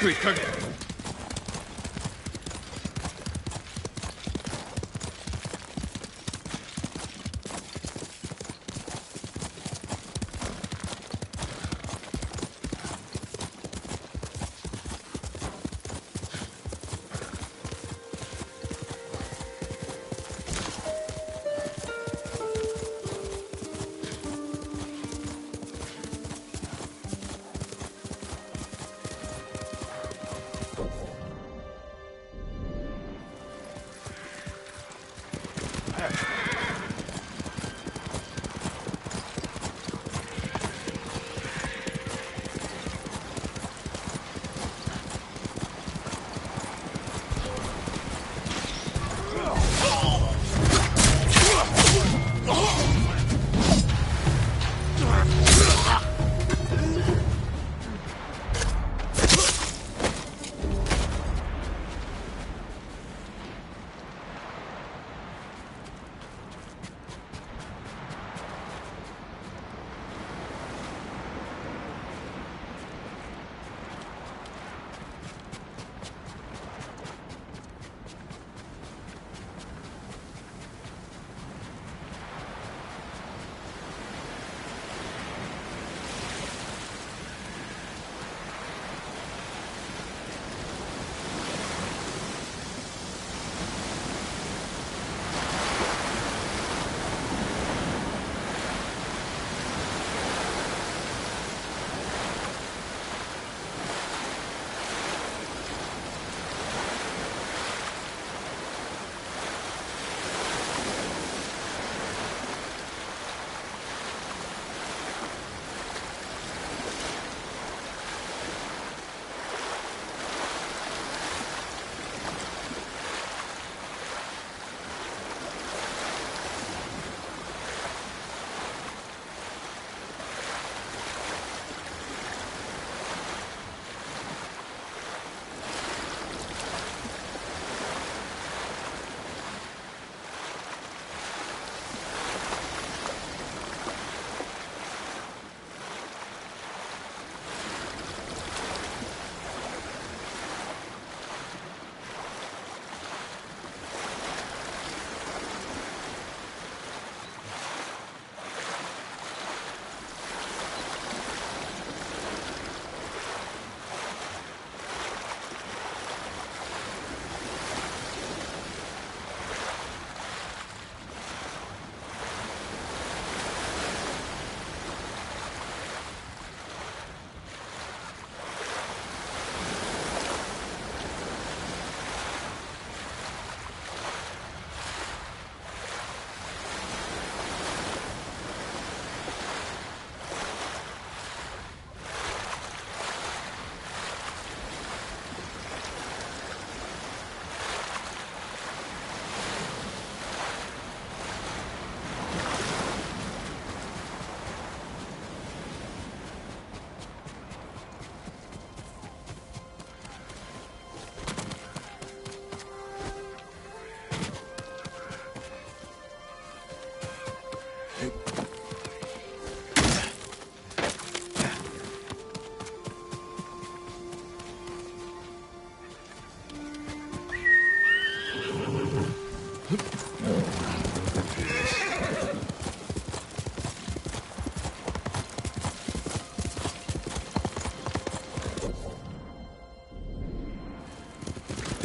Quickly, target.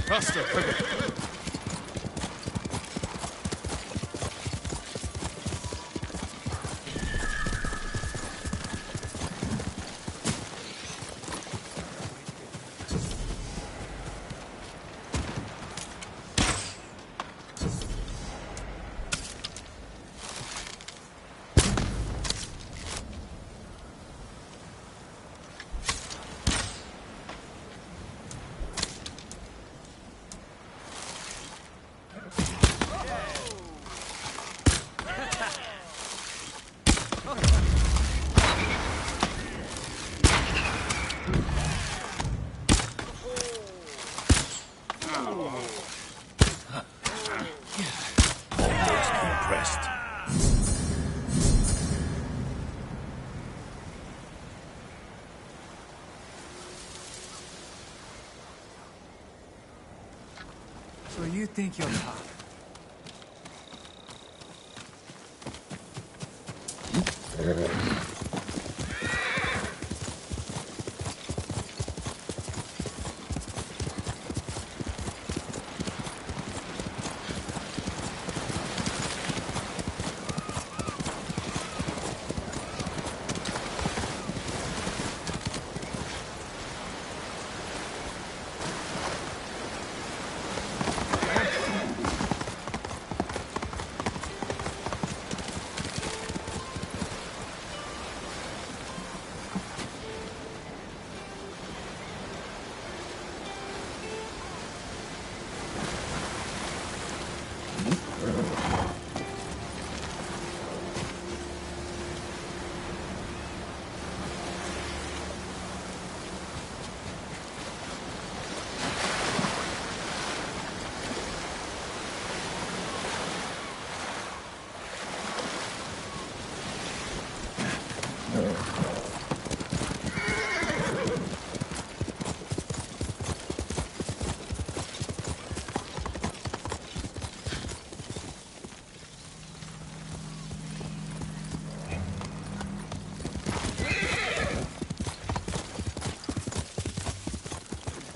Faster, quicker. you think you're tough?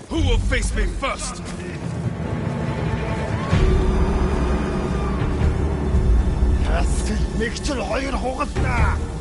Who will face me first? Нэг ч хоёр хугалнаа.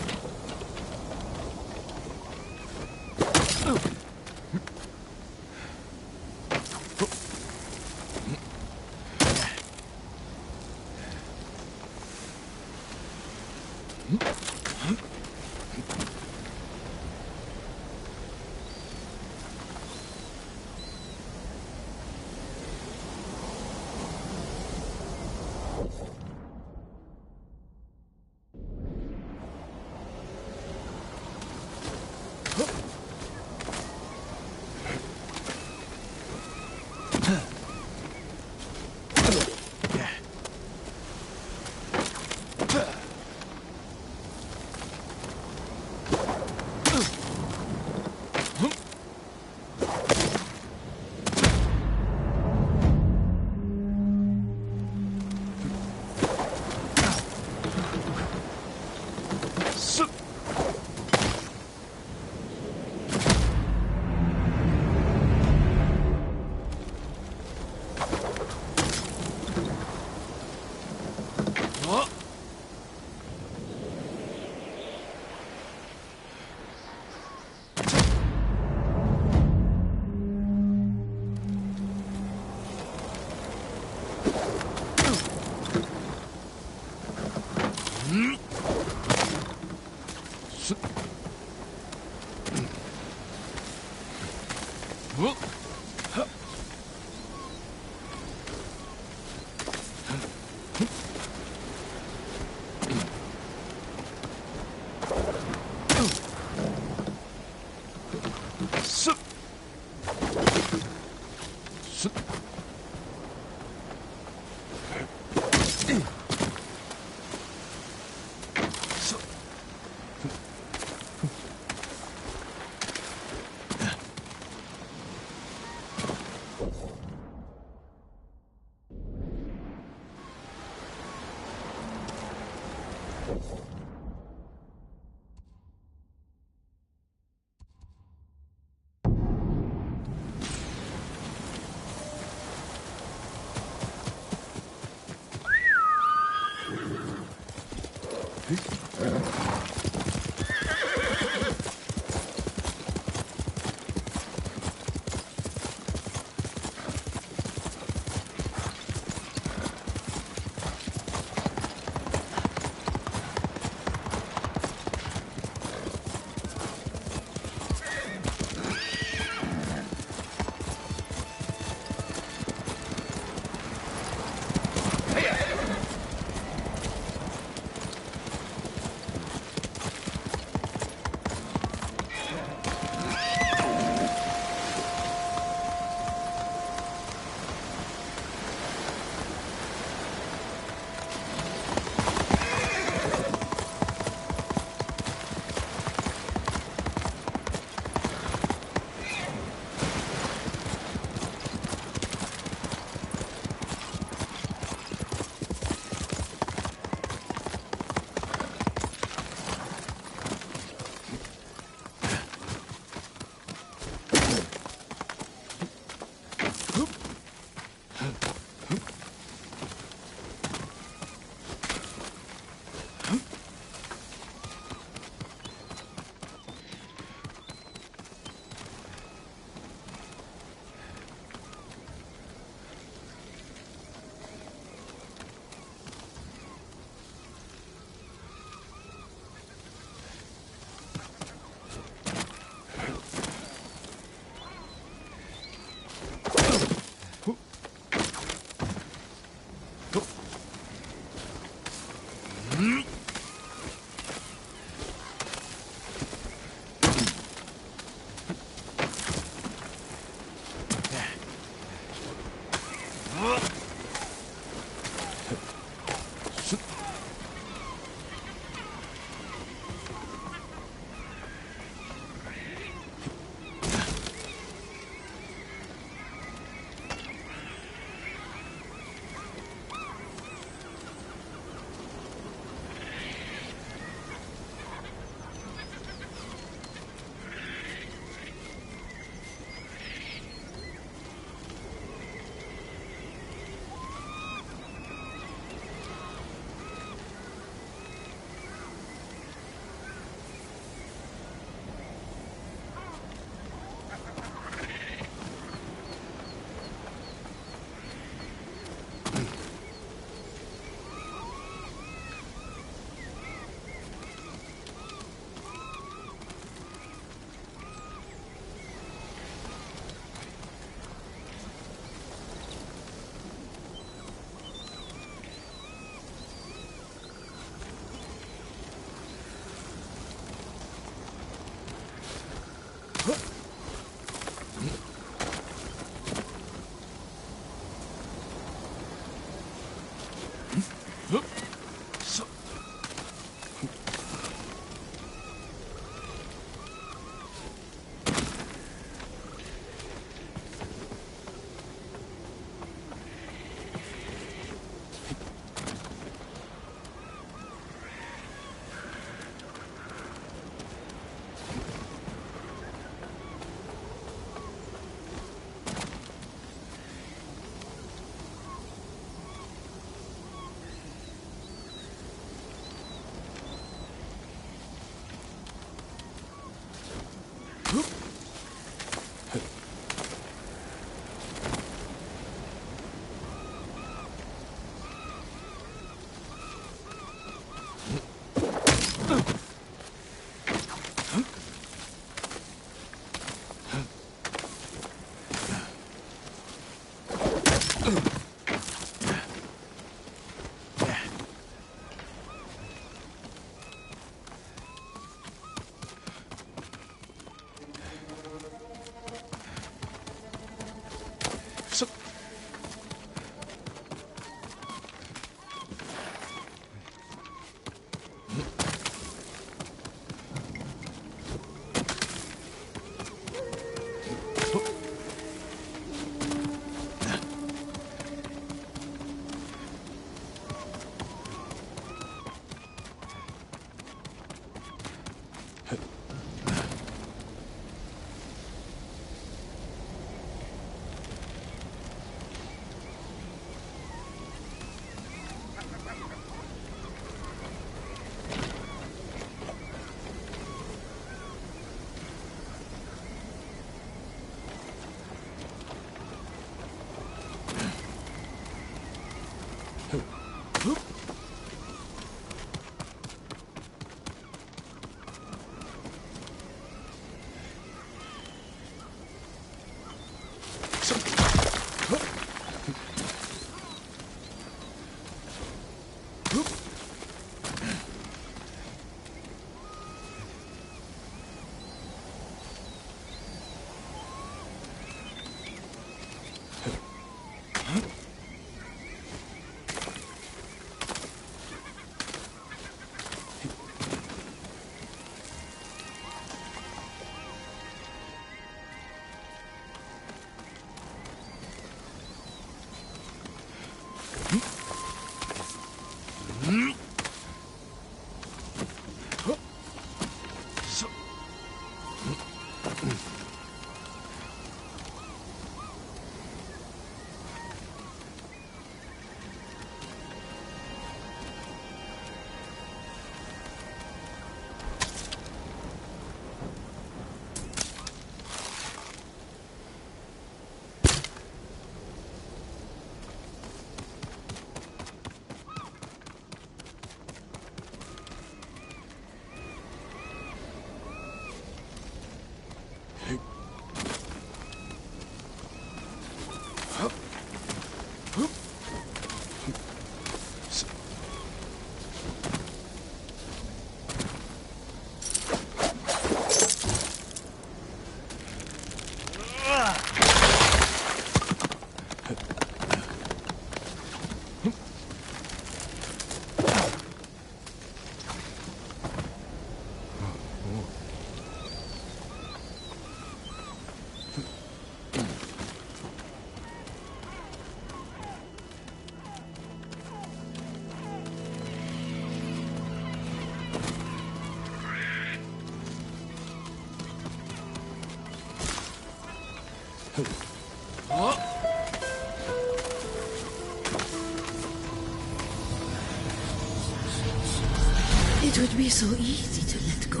It would be so easy to let go.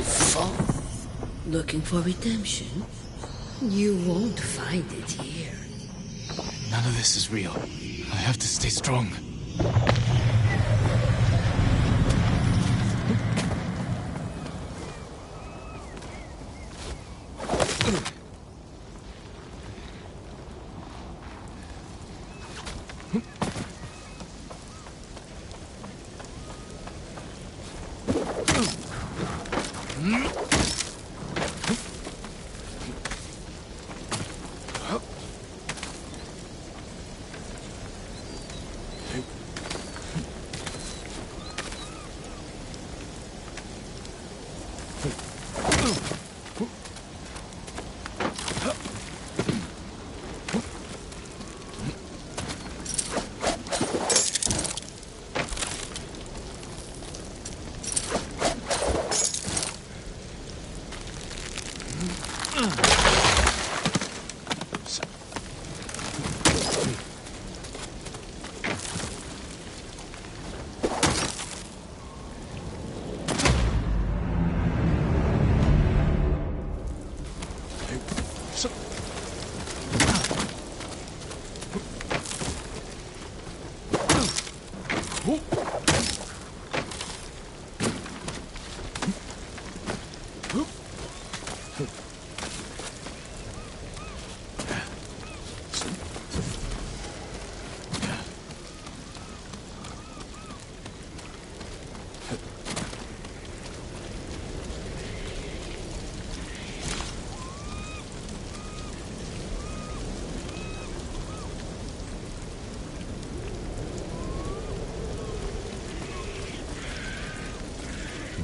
Fall. Looking for redemption? You won't find it here. None of this is real. I have to stay strong.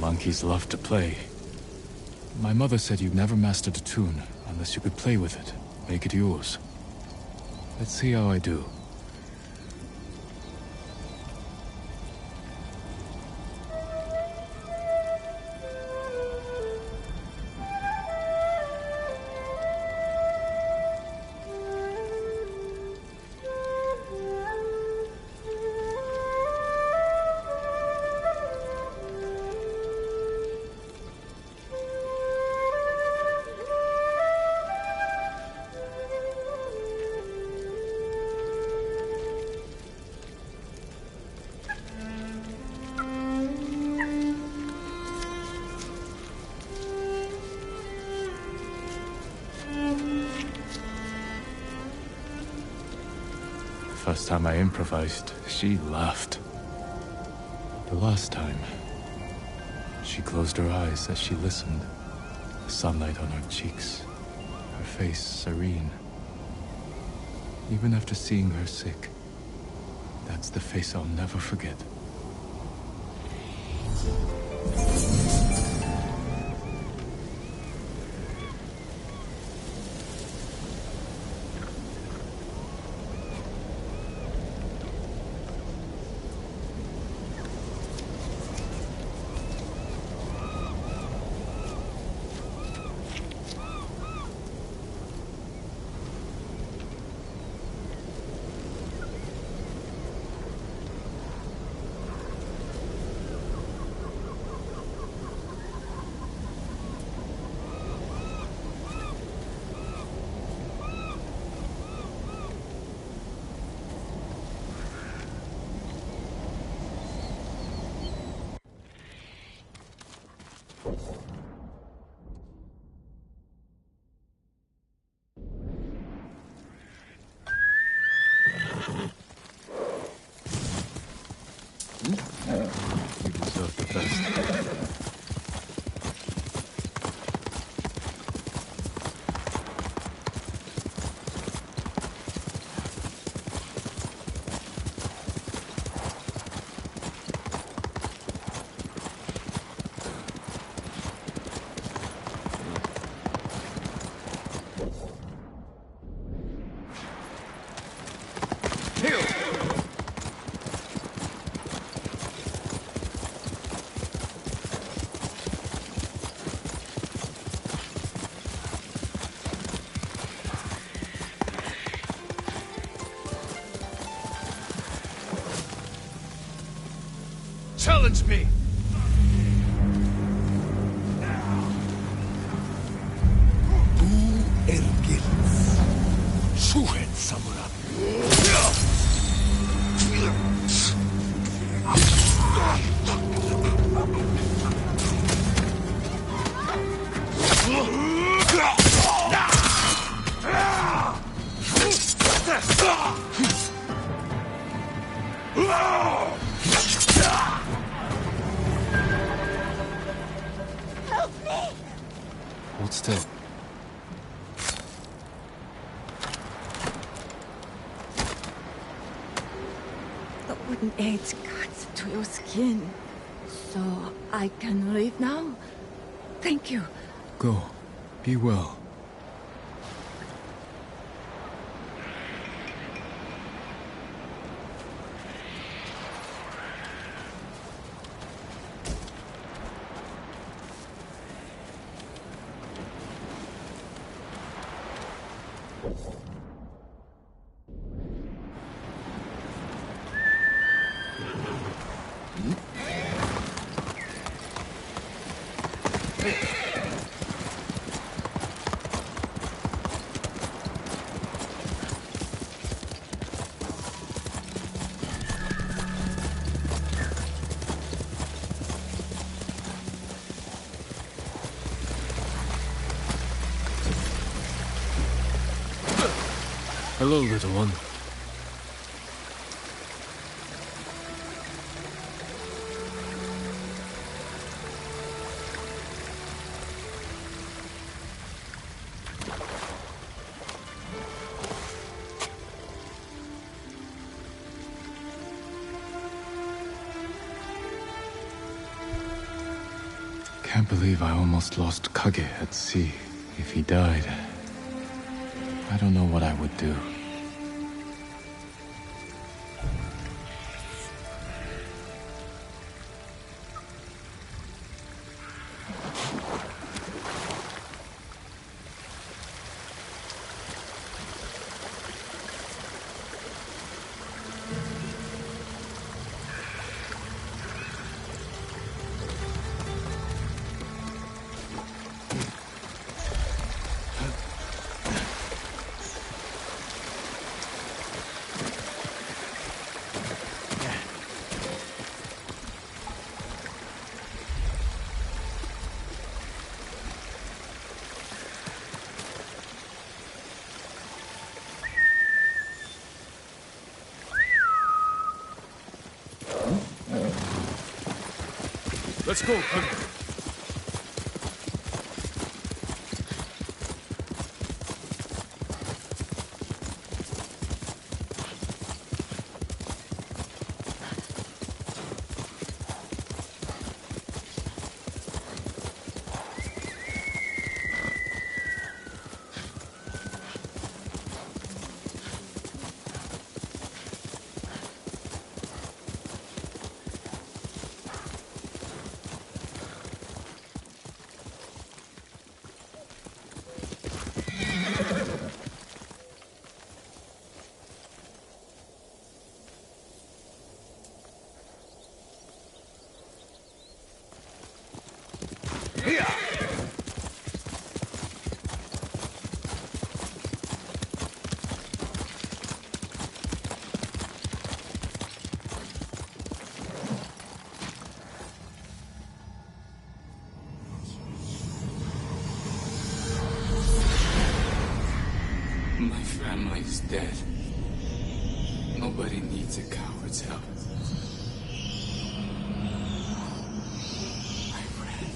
Monkeys love to play. My mother said you never mastered a tune unless you could play with it, make it yours. Let's see how I do. First time I improvised, she laughed. The last time, she closed her eyes as she listened. The sunlight on her cheeks, her face serene. Even after seeing her sick, that's the face I'll never forget. You deserve the best. Challenge me! Du ergilts. Suhet samura. Hold still. The wooden edge cuts to your skin. So I can leave now? Thank you. Go. Be well. Hello, little one. can't believe I almost lost Kage at sea. If he died, I don't know what I would do. Let's go, Kage. My family's dead. Nobody needs a coward's help. I ran.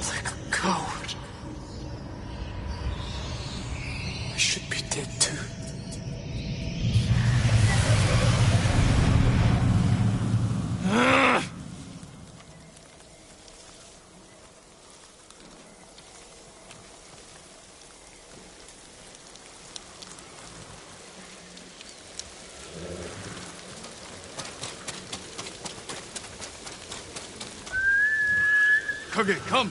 Like a coward. I should be dead too. Kage, come!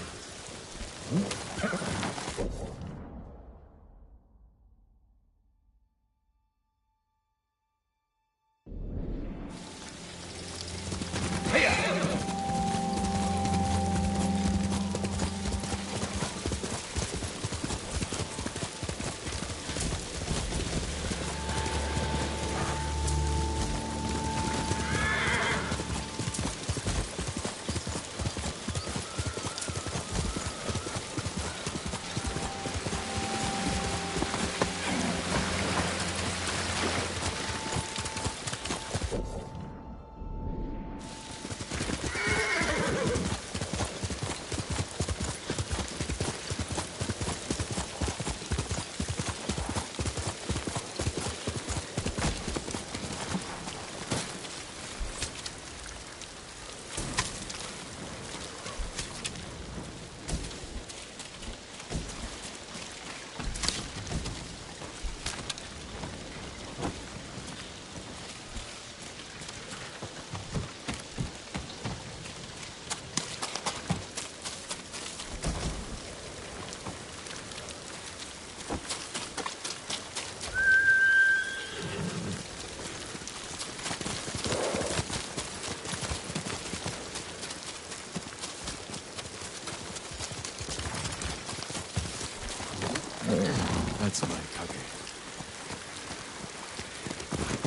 That's my Kage.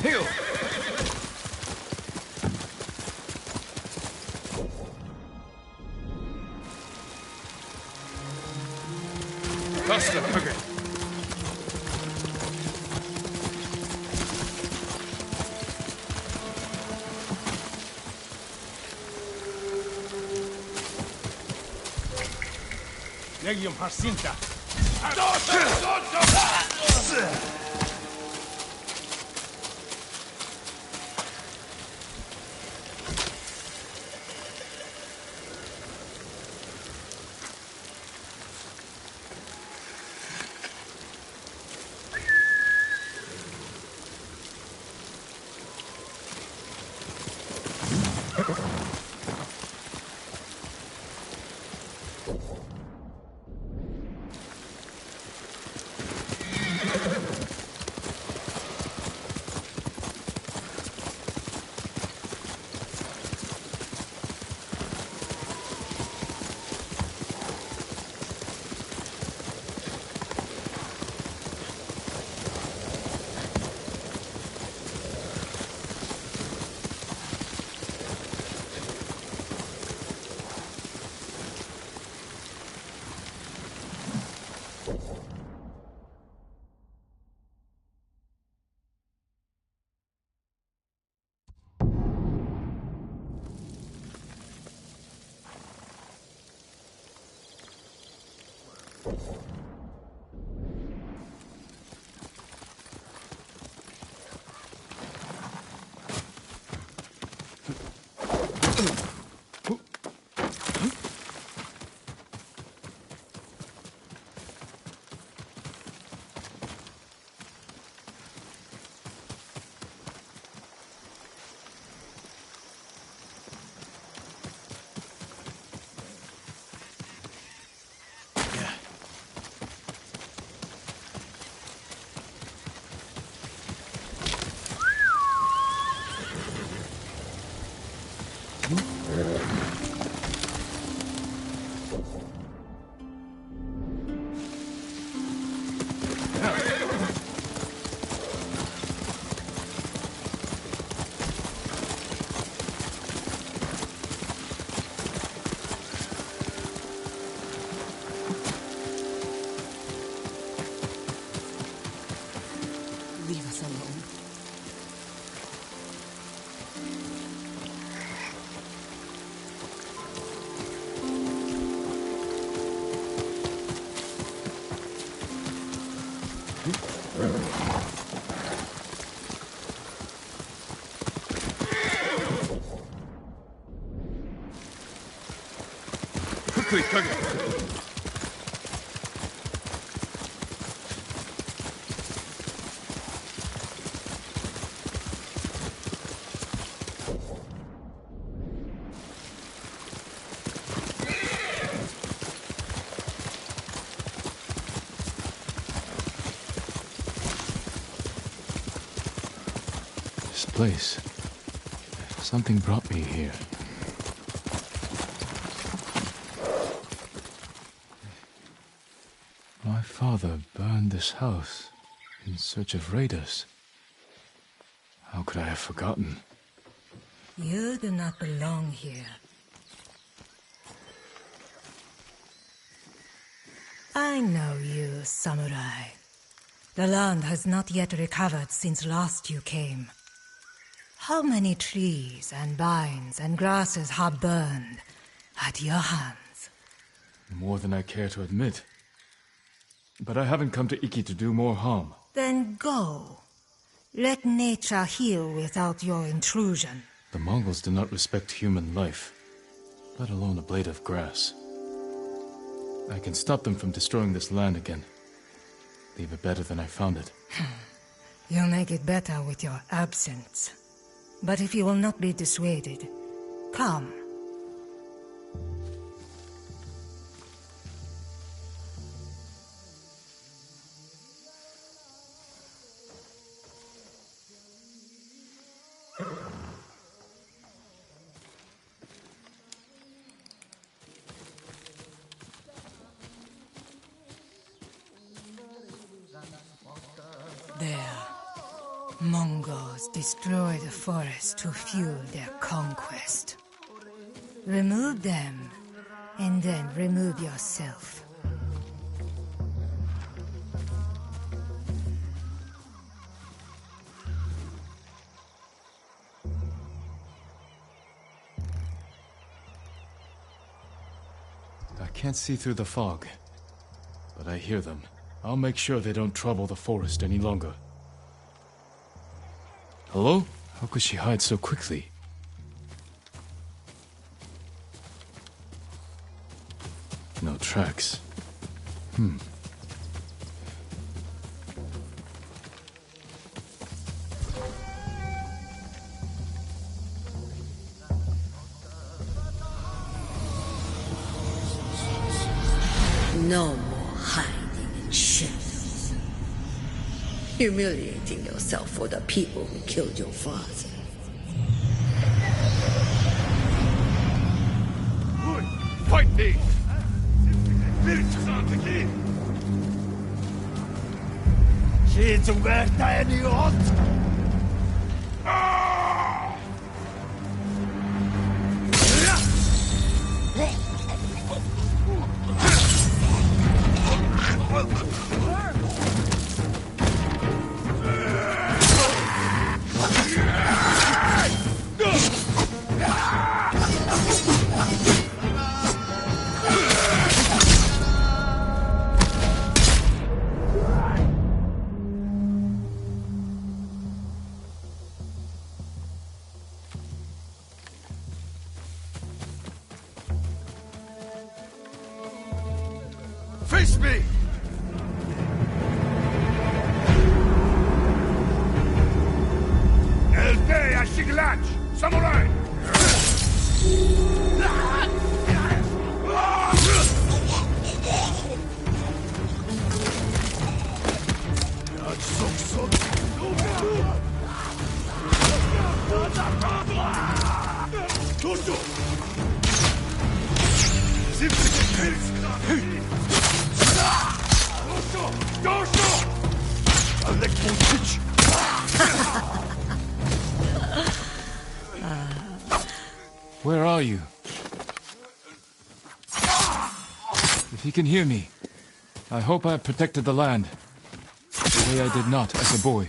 Heal! Faster, Kage! Legium Harsinta! Quickly, Kage. This place. Something brought me here. My father burned this house in search of raiders. How could I have forgotten? You do not belong here. I know you, samurai. The land has not yet recovered since last you came. How many trees and vines and grasses have burned at your hands? More than I care to admit. But I haven't come to Iki to do more harm. Then go. Let nature heal without your intrusion. The Mongols do not respect human life, let alone a blade of grass. I can stop them from destroying this land again. Leave it better than I found it. You'll make it better with your absence. But if you will not be dissuaded, come. There. Mongols destroy the forest to fuel their conquest. Remove them, and then remove yourself. I can't see through the fog, but I hear them. I'll make sure they don't trouble the forest any longer. Hello? How could she hide so quickly? No tracks. No more hiding in shadows. Humiliating yourself for the people who killed your father. Good. Fight me! Kids värta är ni åt! Face me! Elbey Ashiglach! Samurai! Where are you? If he can hear me, I hope I have protected the land, the way I did not as a boy.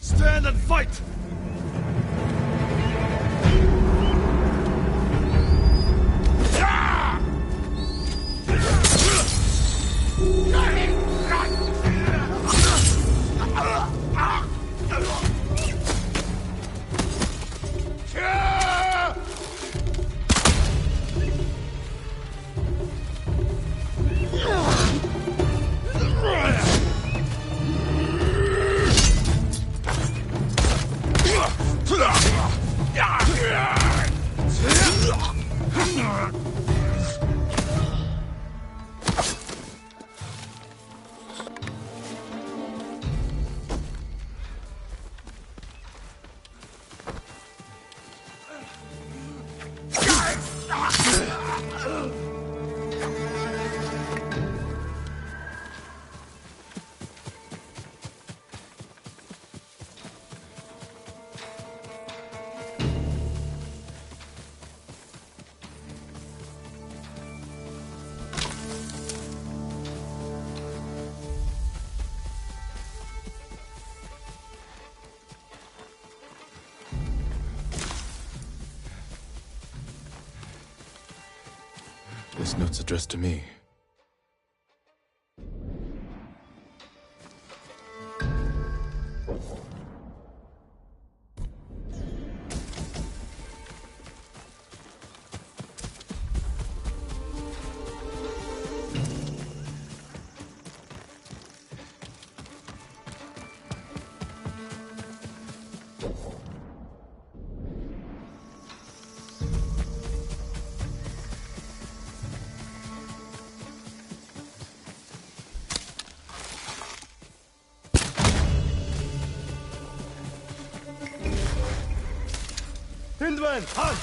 Stand and fight! This note's addressed to me. Hindman, Han!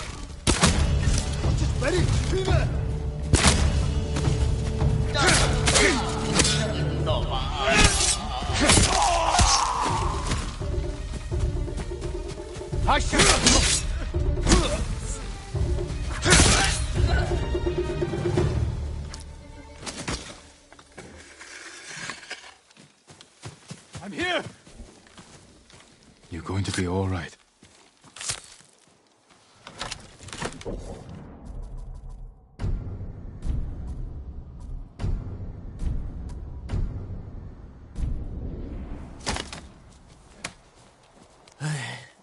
Just ready, Fever! I'm here! You're going to be all right.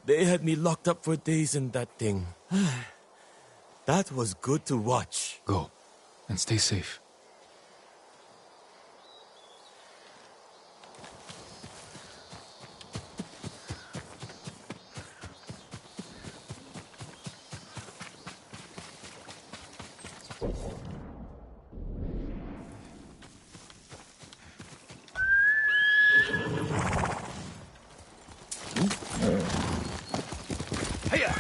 They had me locked up for days in that thing. That was good to watch. Go, and stay safe. Hiya!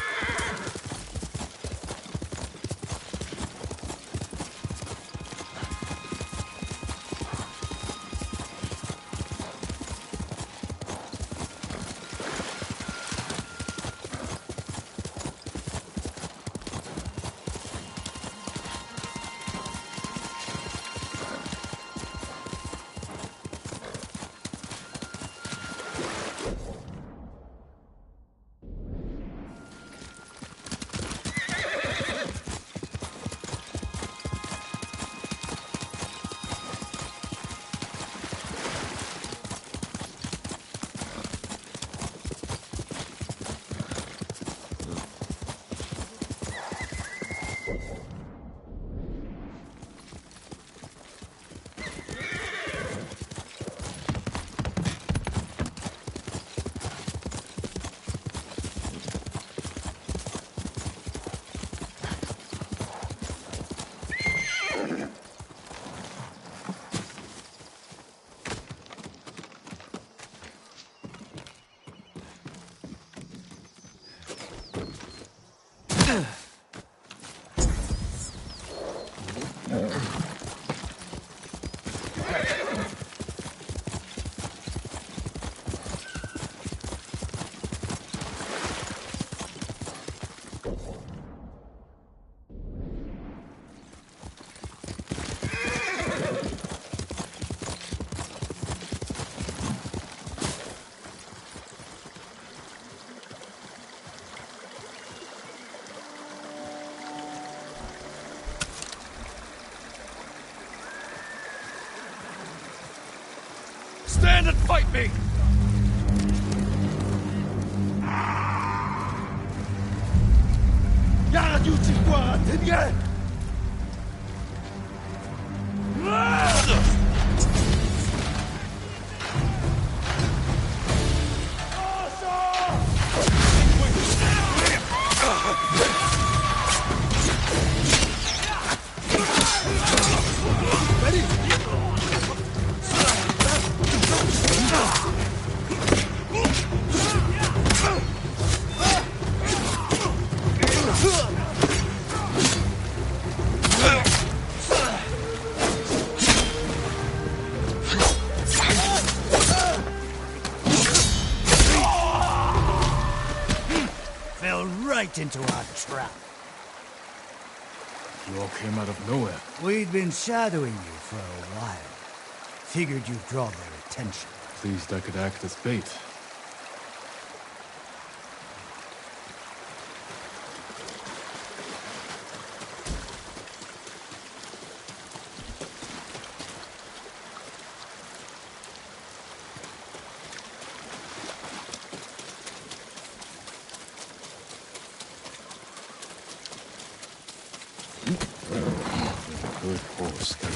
Stand and fight me! Yaradutsikwa, Tinge! Fell right into our trap. You all came out of nowhere. We'd been shadowing you for a while. Figured you'd draw their attention. Pleased I could act as bait. Good horse, Skaggy.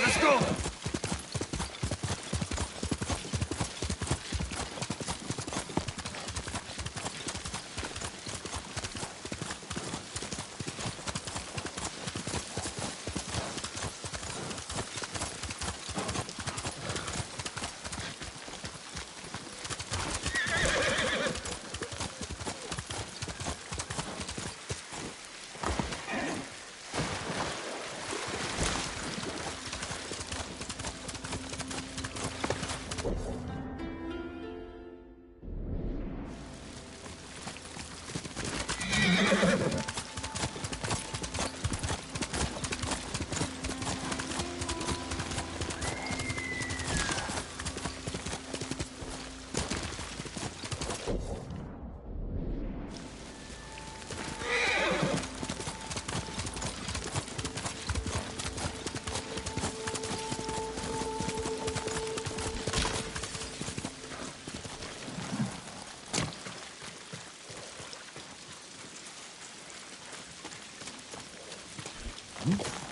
Let's go!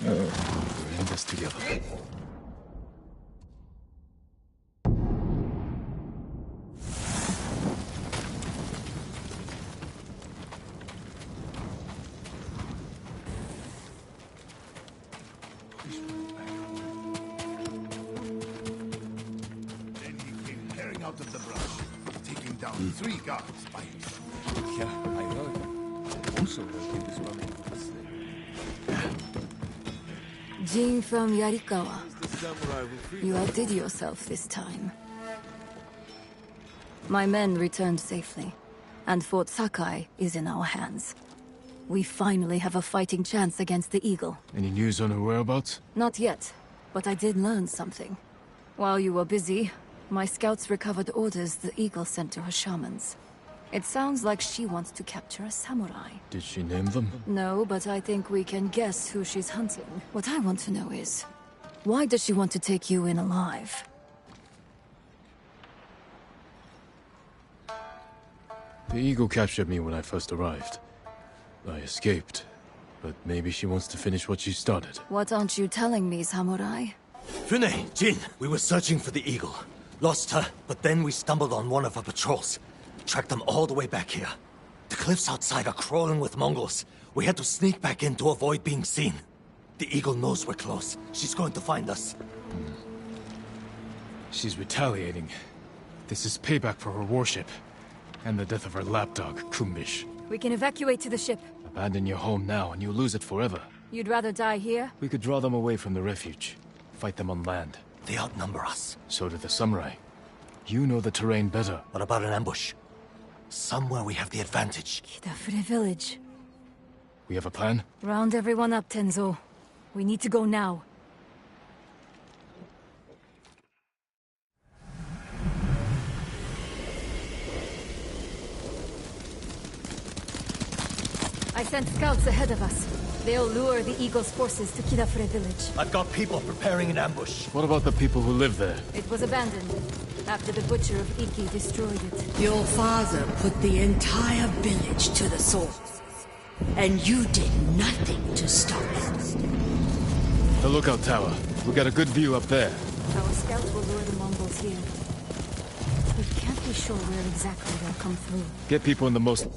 We're in this together. Then he came tearing out of the brush, taking down 3 guards by himself. Yeah, I heard. Also heard he was running with the slave. Jin from Yarikawa. The samurai will free You outdid yourself this time. My men returned safely, and Fort Sakai is in our hands. We finally have a fighting chance against the Eagle. Any news on her whereabouts? Not yet, but I did learn something. While you were busy, my scouts recovered orders the Eagle sent to her shamans. It sounds like she wants to capture a samurai. Did she name them? No, but I think we can guess who she's hunting. What I want to know is, why does she want to take you in alive? The Eagle captured me when I first arrived. I escaped, but maybe she wants to finish what she started. What aren't you telling me, samurai? Fune, Jin, we were searching for the Eagle. Lost her, but then we stumbled on one of her patrols. Tracked them all the way back here. The cliffs outside are crawling with Mongols. We had to sneak back in to avoid being seen. The Eagle knows we're close. She's going to find us. She's retaliating. This is payback for her warship. And the death of her lapdog, Kumbish. We can evacuate to the ship. Abandon your home now and you'll lose it forever. You'd rather die here? We could draw them away from the refuge. Fight them on land. They outnumber us. So do the samurai. You know the terrain better. What about an ambush? Somewhere we have the advantage. Kidafure village. We have a plan? Round everyone up, Tenzo. We need to go now. I sent scouts ahead of us. They'll lure the Eagle's forces to pt.3 village. I've got people preparing an ambush. What about the people who live there? It was abandoned after the Butcher of Iki destroyed it. Your father put the entire village to the sword. And you did nothing to stop it. The lookout tower. We got a good view up there. Our scouts will lure the Mongols here. We can't be sure where exactly they'll come through. Get people in the most...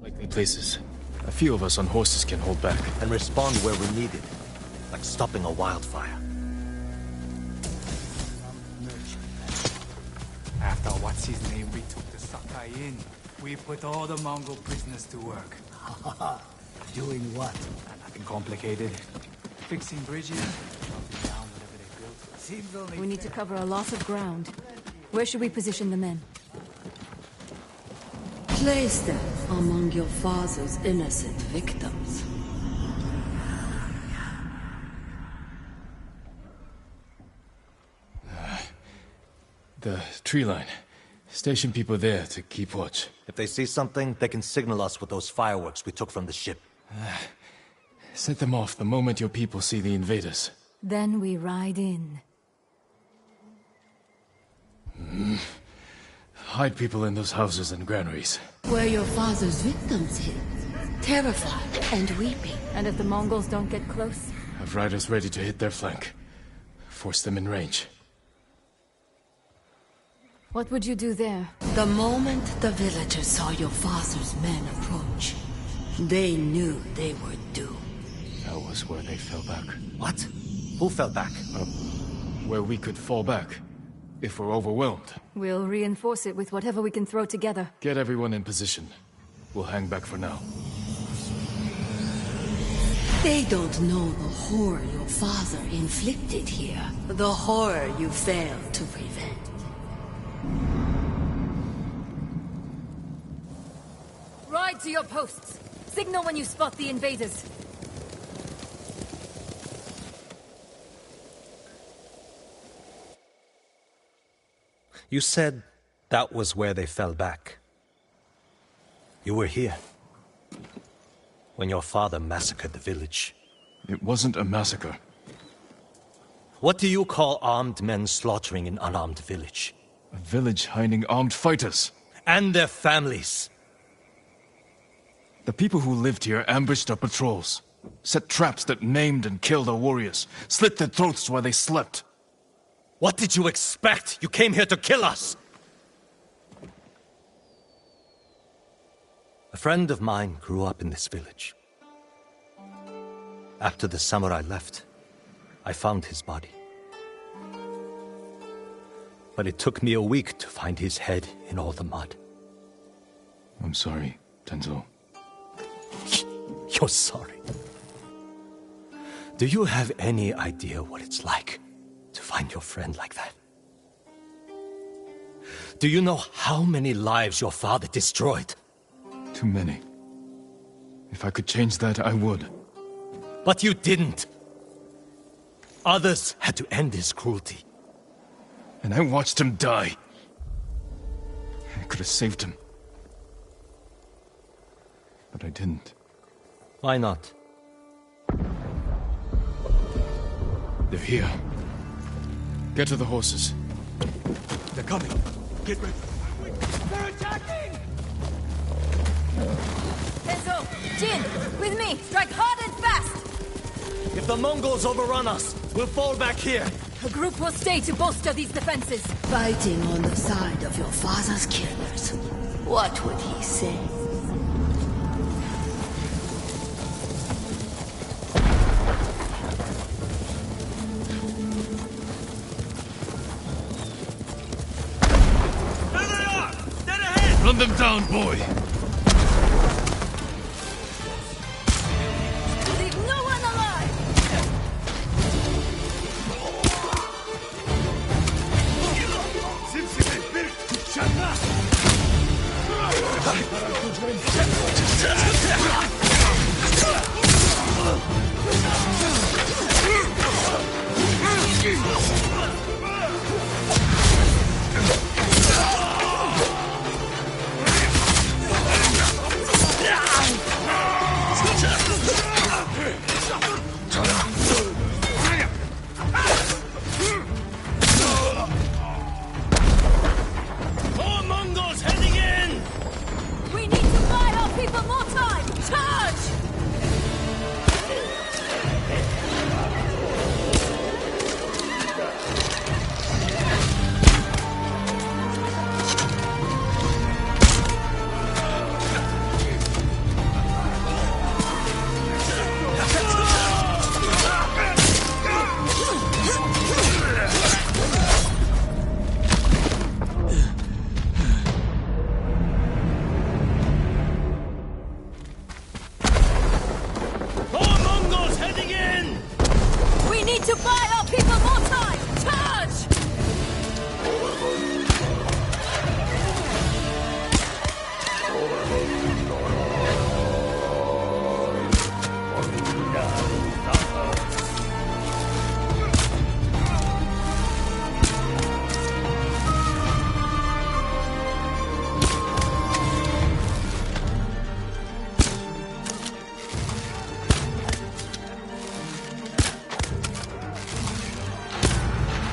likely places. A few of us on horses can hold back. And respond where we're needed. Like stopping a wildfire. After what's his name, we took the Sakai in. We put all the Mongol prisoners to work. Doing what? Nothing complicated. Fixing bridges, chopping down whatever they built. Seems only We need to cover a lot of ground. Where should we position the men? Place them among your father's innocent victims. The tree line. Station people there to keep watch. If they see something, they can signal us with those fireworks we took from the ship. Set them off the moment your people see the invaders. Then we ride in. Hide people in those houses and granaries. Where your father's victims hid, terrified and weeping. And if the Mongols don't get close? Have riders ready to hit their flank. Force them in range. What would you do there? The moment the villagers saw your father's men approach, they knew they were doomed. That was where they fell back. What? Who fell back? Where we could fall back. If we're overwhelmed. We'll reinforce it with whatever we can throw together. Get everyone in position. We'll hang back for now. They don't know the horror your father inflicted here. The horror you failed to prevent. Ride to your posts. Signal when you spot the invaders. You said that was where they fell back. You were here. When your father massacred the village. It wasn't a massacre. What do you call armed men slaughtering an unarmed village? A village hiding armed fighters. And their families. The people who lived here ambushed our patrols. Set traps that maimed and killed our warriors. Slit their throats while they slept. What did you expect? You came here to kill us! A friend of mine grew up in this village. After the samurai left, I found his body. But it took me a week to find his head in all the mud. I'm sorry, Tenzo. You're sorry. Do you have any idea what it's like to find your friend like that? Do you know how many lives your father destroyed? Too many. If I could change that, I would. But you didn't. Others had to end his cruelty. And I watched him die. I could have saved him. But I didn't. Why not? They're here. Get to the horses. They're coming. Get ready. They're attacking! Tenzo! Jin! With me! Strike hard and fast! If the Mongols overrun us, we'll fall back here. A group will stay to bolster these defenses. Fighting on the side of your father's killers. What would he say? Run them down, boy. Leave no one alive! More Mongols heading in! We need to buy our people more time! Charge! More Mongols heading in! We need to buy our people more time! Charge!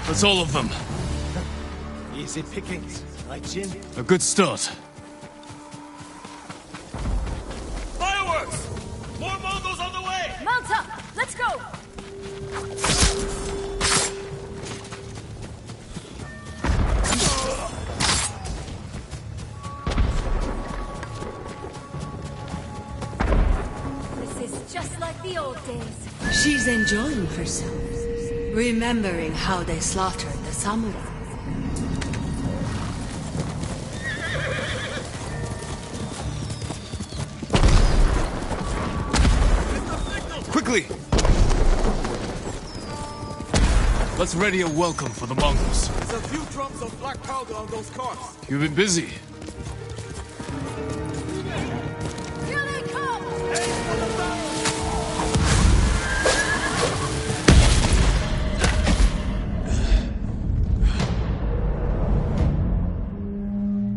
That's all of them. Easy pickings, right, Jin? A good start. Fireworks! More Mongols on the way! Mount up! Let's go! This is just like the old days. She's enjoying herself, remembering how they slaughtered the samurai. Quickly! Let's ready a welcome for the Mongols. There's a few drums of black powder on those carts. You've been busy. Here they come!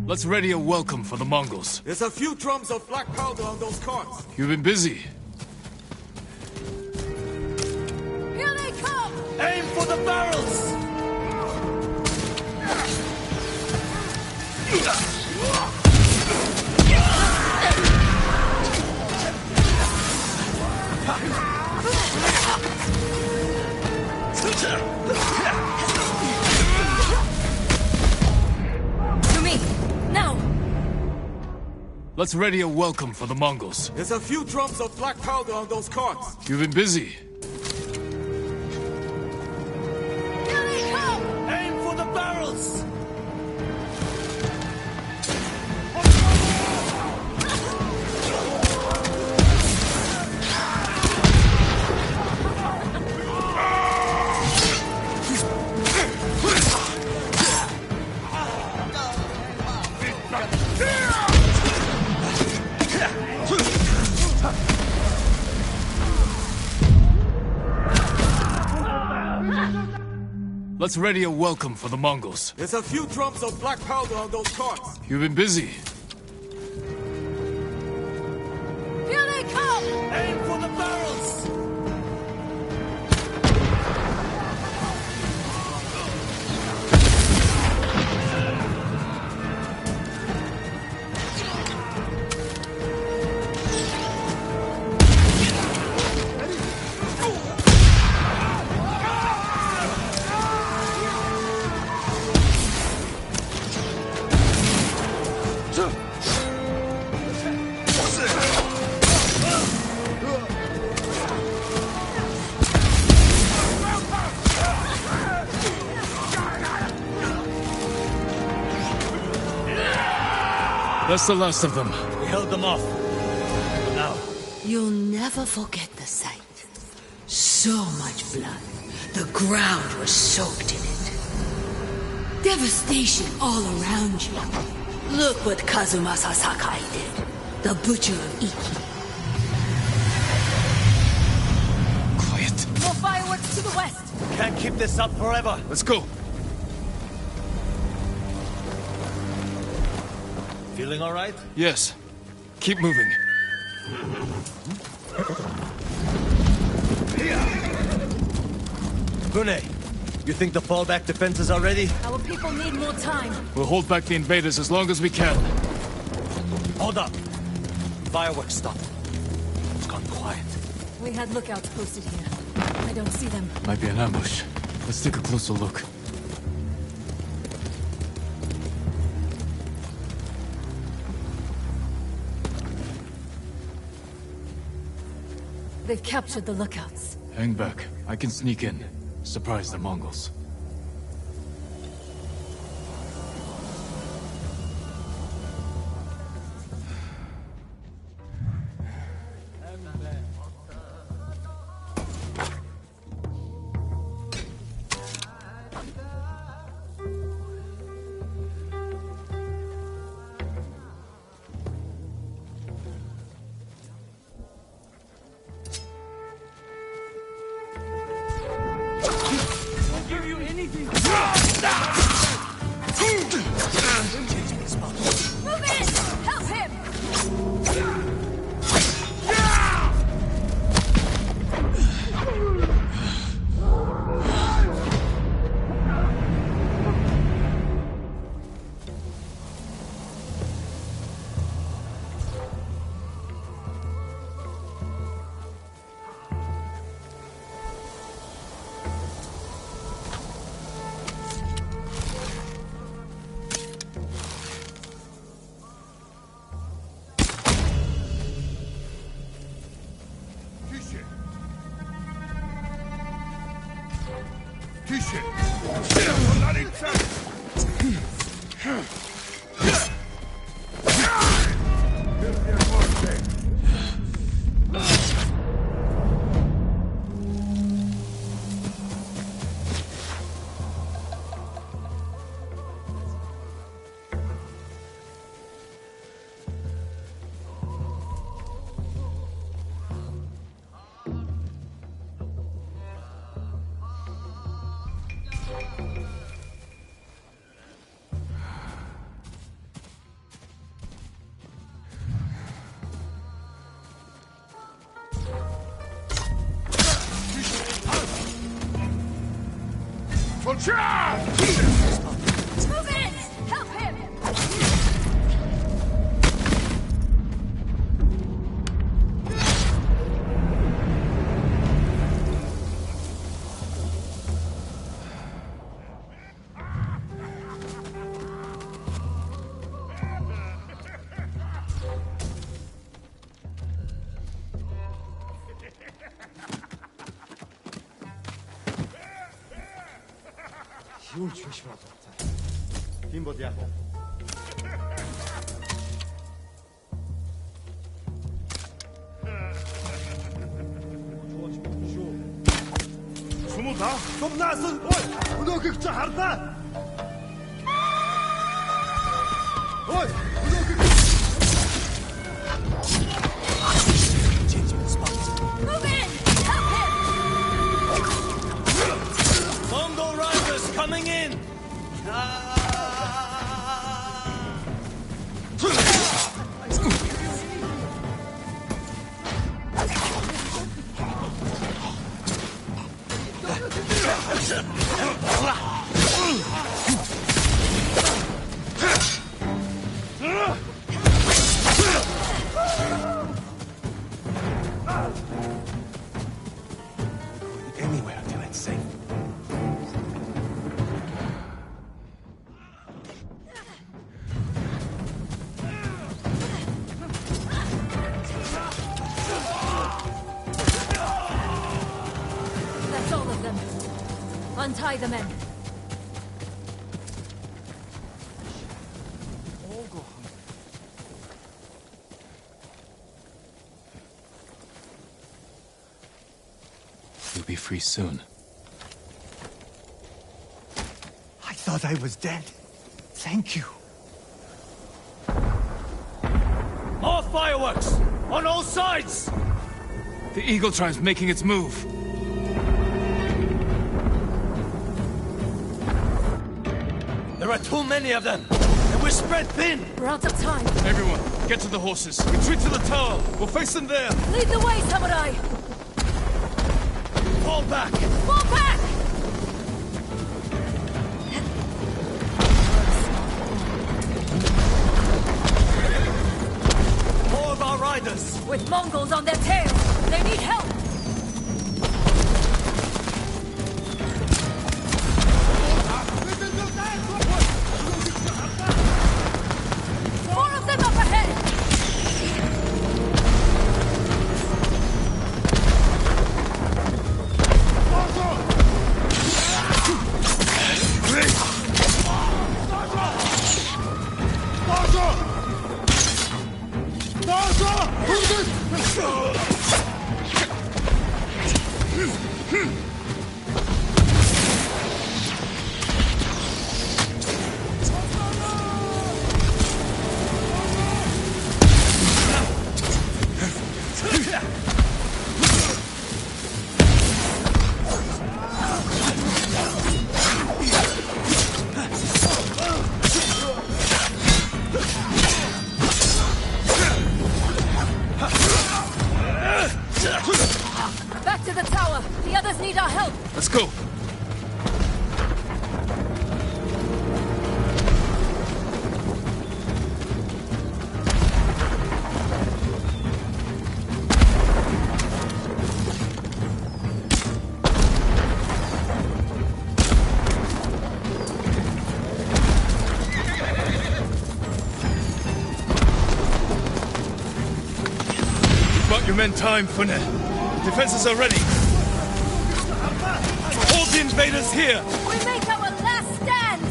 Let's ready a welcome for the Mongols. There's a few drums of black powder on those carts. You've been busy. Here they come! Aim for the barrels! To me! Now! Let's ready a welcome for the Mongols. There's a few drums of black powder on those carts. You've been busy. Here they come! Aim for the barrels! Let's ready a welcome for the Mongols. There's a few drums of black powder on those carts. You've been busy. Here they come! Aim for the barrels! That's the last of them. We held them off. But now, You'll never forget the sight. So much blood. The ground was soaked in it. Devastation all around you. Look what Kazumasa Sakai did. The Butcher of Iki. Quiet. More fireworks to the west! can't keep this up forever. Let's go. Feeling all right? Yes. Keep moving. Bune, you think the fallback defenses are ready? Our people need more time. We'll hold back the invaders as long as we can. Hold up. Fireworks stopped. It's gone quiet. We had lookouts posted here. I don't see them. Might be an ambush. Let's take a closer look. They've captured the lookouts. Hang back. I can sneak in. Surprise the Mongols. Move in! Help him! Tische! Not inside! Move in! Help him! Move in! Help him! Mongol riders coming in! Anywhere until it's safe. That's all of them. Untie the men. be free soon. I thought I was dead. Thank you. More fireworks! On all sides! The Eagle Tribe's making its move. There are too many of them! And we're spread thin! We're out of time. Everyone, get to the horses. Retreat to the tower. We'll face them there. Lead the way, samurai! Fall back! Fall back! More of our riders! With Mongols on their tails, they need help! More of them up ahead! Back to the tower! The others need our help! Let's go. Bought your men time, Fune. Defenses are ready. Hold the invaders here! We make our last stand!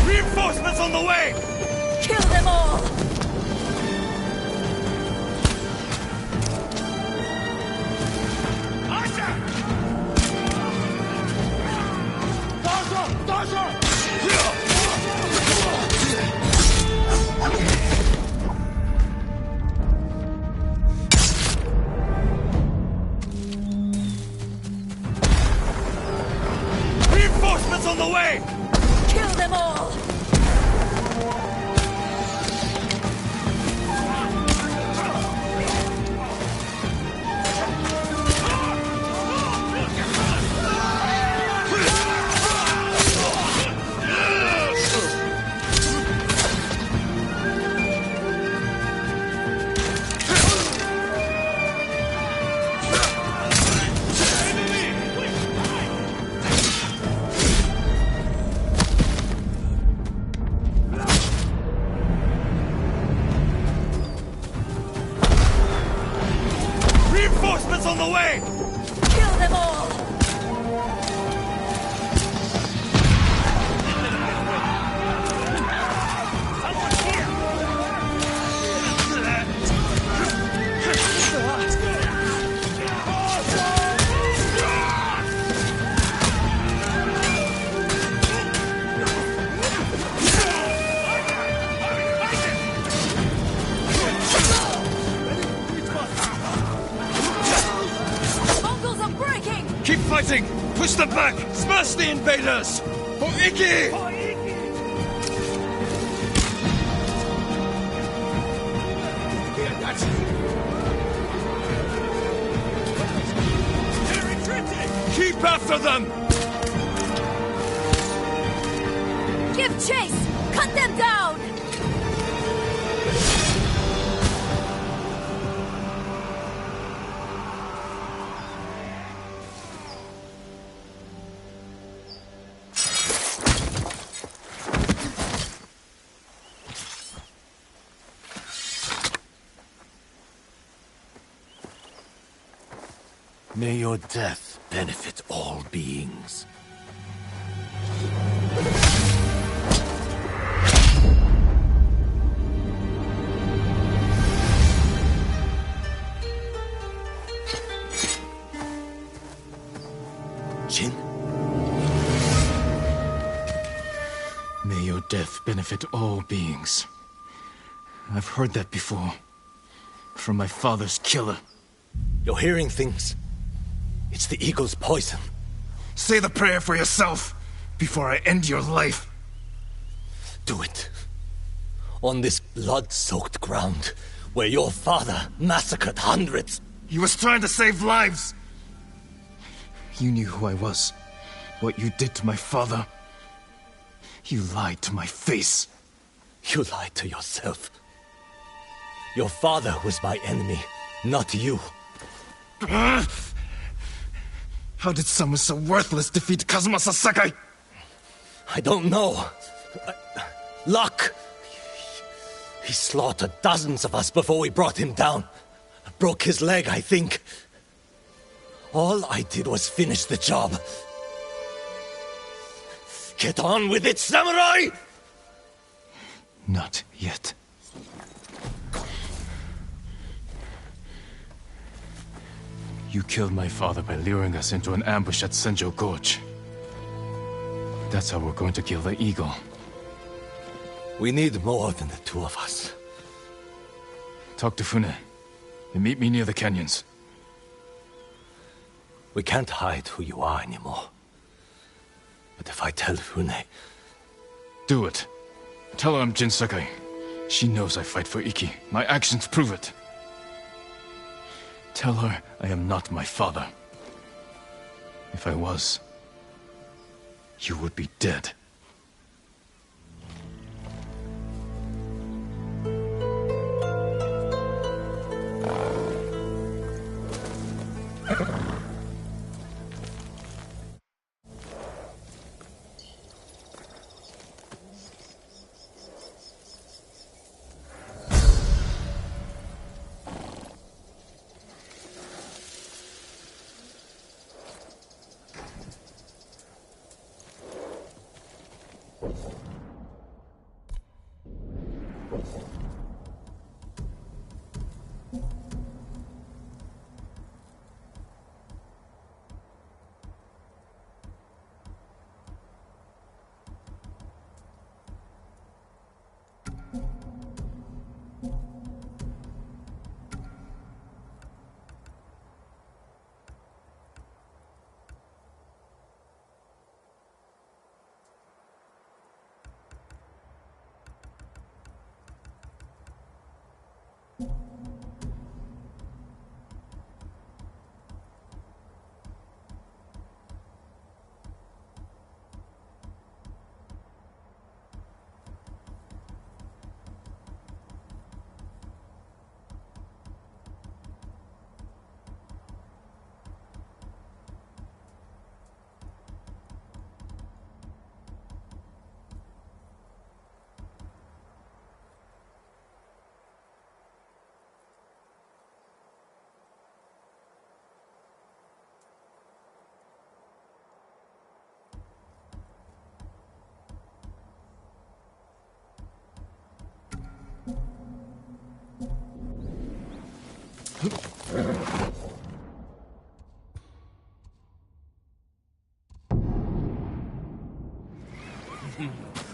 Reinforcements on the way! Kill them all! Reinforcements on the way! Kill them all! Reinforcements on the way! Kill them all! Mongols are breaking! Keep fighting! Push them back! Smash the invaders! For Iki! Keep after them! Give chase! Cut them down! May your death benefit all beings. Jin? May your death benefit all beings. I've heard that before. From my father's killer. You're hearing things. It's the eagle's poison. Say the prayer for yourself before I end your life. Do it. On this blood-soaked ground, where your father massacred hundreds. He was trying to save lives. You knew who I was. What you did to my father. You lied to my face. You lied to yourself. Your father was my enemy, not you. How did someone so worthless defeat Kazuma Sasaki? I don't know. Luck. He slaughtered dozens of us before we brought him down. Broke his leg, I think. All I did was finish the job. Get on with it, samurai! Not yet. You killed my father by luring us into an ambush at Senjo Gorge. That's how we're going to kill the eagle. We need more than the two of us. Talk to Fune, and meet me near the canyons. We can't hide who you are anymore. But if I tell Fune... Do it. Tell her I'm Jin Sakai. She knows I fight for Iki. My actions prove it. Tell her I am not my father. If I was, you would be dead.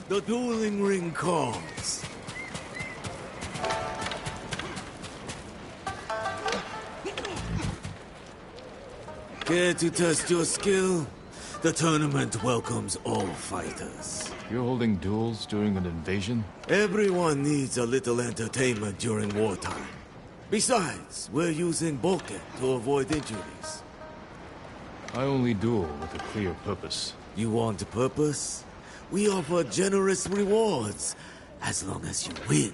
The dueling ring calls. Care to test your skill? The tournament welcomes all fighters. You're holding duels during an invasion? Everyone needs a little entertainment during wartime. Besides, we're using bulkhead to avoid injuries. I only duel with a clear purpose. You want a purpose? We offer generous rewards, as long as you win.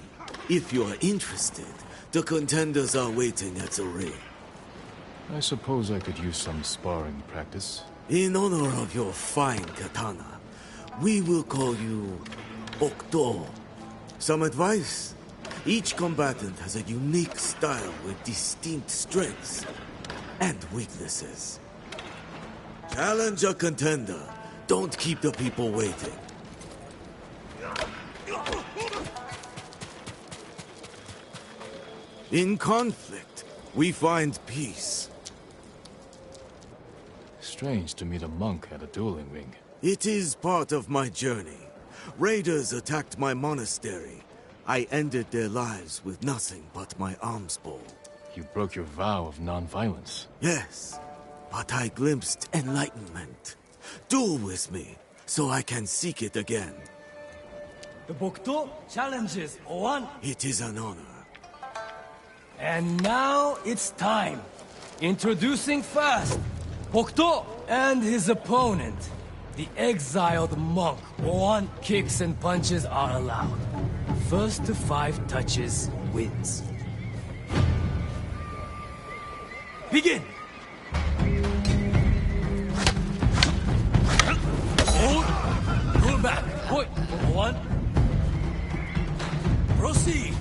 If you are interested, the contenders are waiting at the ring. I suppose I could use some sparring practice. In honor of your fine katana, we will call you Okto. Some advice? Each combatant has a unique style with distinct strengths. and weaknesses. Challenge a contender. Don't keep the people waiting. In conflict, we find peace. Strange to meet a monk at a dueling ring. It is part of my journey. Raiders attacked my monastery. I ended their lives with nothing but my alms bowl. You broke your vow of non-violence. Yes, but I glimpsed enlightenment. Duel with me, so I can seek it again. The Bokto challenges Oan. It is an honor. And now it's time. Introducing first, Bokto and his opponent. The exiled monk. Oan kicks and punches are allowed. First to 5 touches wins. Begin! Hold. Pull back. Point. 1. Proceed.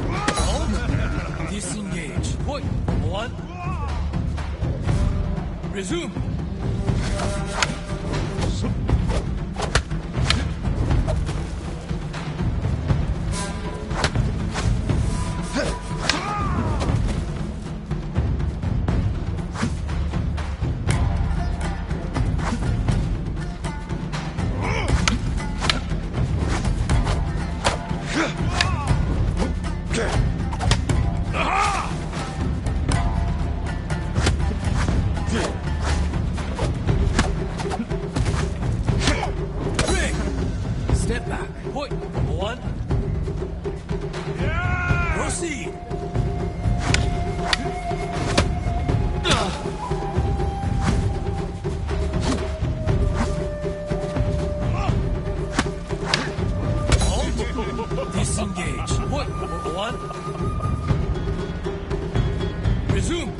Hold. Disengage. Point. 1. Resume. Step back. Point. 1. Proceed. Hold. Disengage. Point. 1. Resume.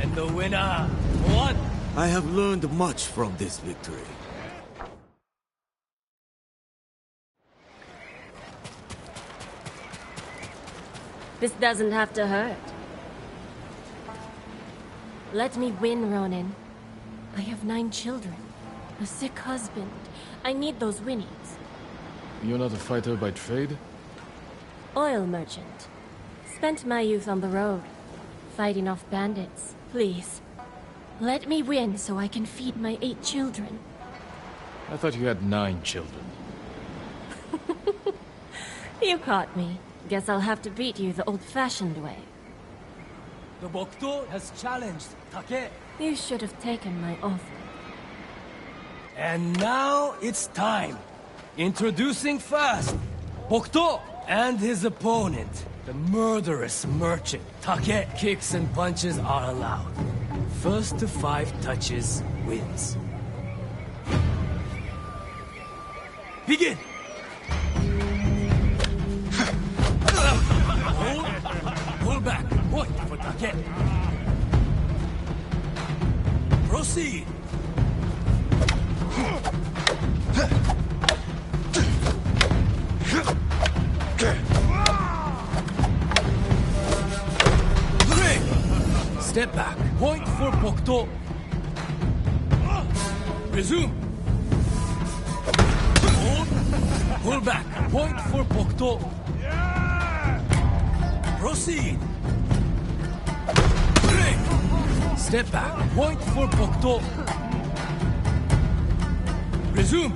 And the winner, 1. I have learned much from this victory. This doesn't have to hurt. Let me win, Ronin. I have 9 children. A sick husband. I need those winnings. You're not a fighter by trade? Oil merchant. Spent my youth on the road, fighting off bandits. Please, let me win so I can feed my 8 children. I thought you had 9 children. You caught me. Guess I'll have to beat you the old-fashioned way. The Bokto has challenged Take. You should have taken my offer. And now it's time. Introducing first, Bokto and his opponent, the murderous merchant. Take. Kicks and punches are allowed. First to 5 touches wins. Begin! Hold. Pull back. Point for Take. Proceed. Step back. Point for Bokto. Resume. Hold. Pull back. Point for Bokto. Proceed. Step back. Point for Bokto. Resume.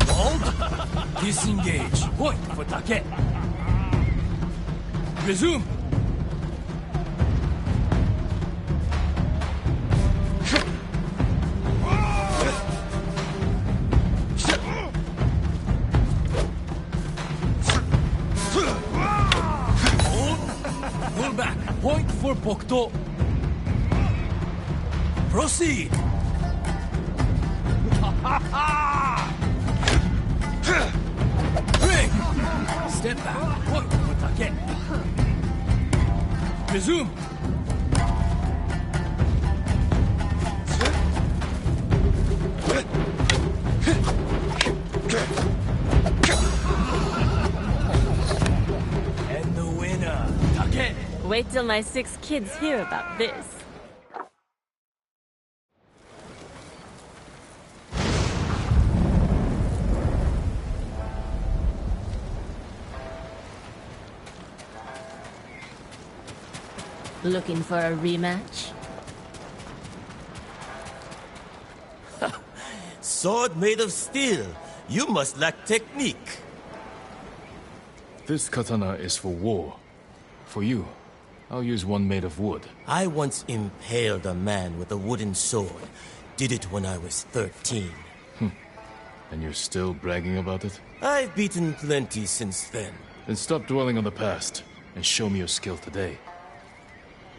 Hold. Disengage. Point for take. Resume. Pull back. Point for Pokto. Proceed. Ring. Step back. Point for take. Resume. And the winner, take. Wait till my 6 kids hear about this. Looking for a rematch? Sword made of steel. You must lack technique. This katana is for war. For you, I'll use one made of wood. I once impaled a man with a wooden sword. Did it when I was 13. And you're still bragging about it? I've beaten plenty since then. Then stop dwelling on the past and show me your skill today.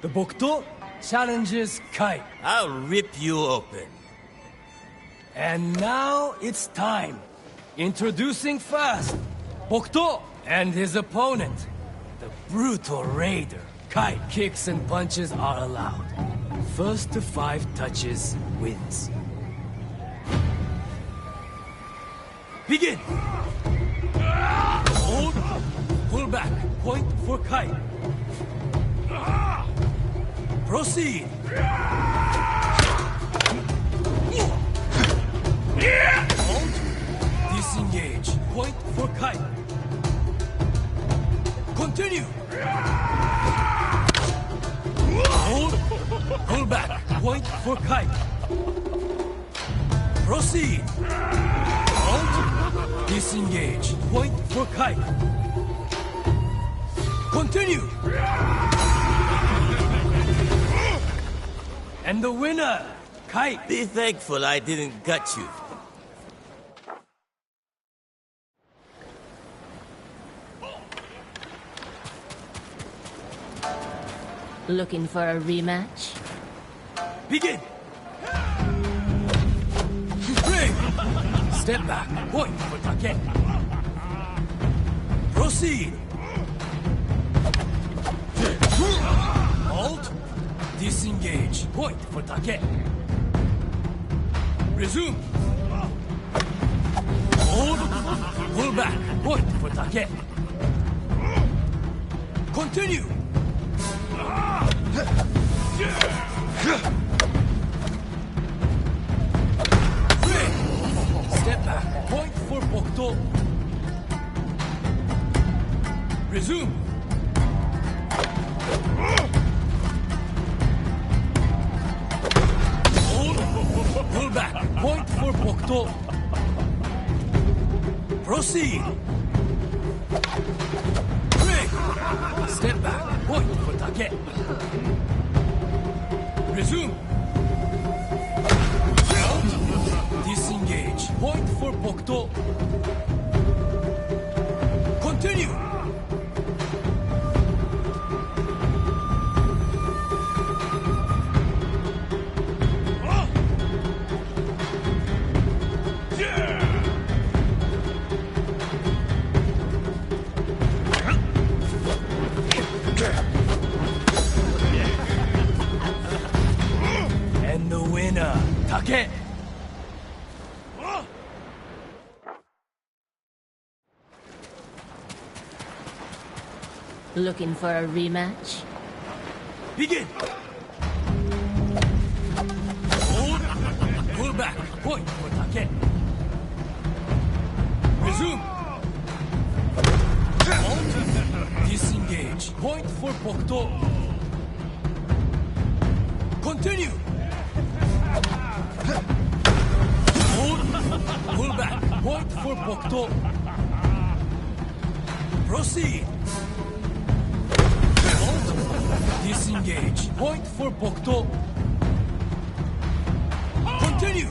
The Bokto challenges Kai. I'll rip you open. And now it's time. Introducing first, Bokto and his opponent, the brutal raider. Kai. Kicks and punches are allowed. First to 5 touches wins. Begin! Hold, pull back, point for Kai. Proceed! Hold, disengage, point for Kai. Continue! Hold, pull back, point for Kai. Proceed! Hold, disengage, point for Kai. Continue! And the winner, Kai. Be thankful I didn't gut you. Looking for a rematch? Begin! Ring! Step back, point for take. Proceed! Hold, disengage, point for take. Resume! Hold, pull back, point for take. Continue! Ring! Step back, point for Bokto. Resume! Hold, pull back, point for Bokto. Proceed! Ring! Step back, point for take. Resume! Hold, disengage, point for Bokto. Continue! And the winner, Take. Looking for a rematch? Begin! Hold, pull back, point for Take. Resume! Hold, disengage, point for Bokto. Continue! Hold, pull back, Pokto. Proceed. Halt. Disengage. Point for Pokto. Continue.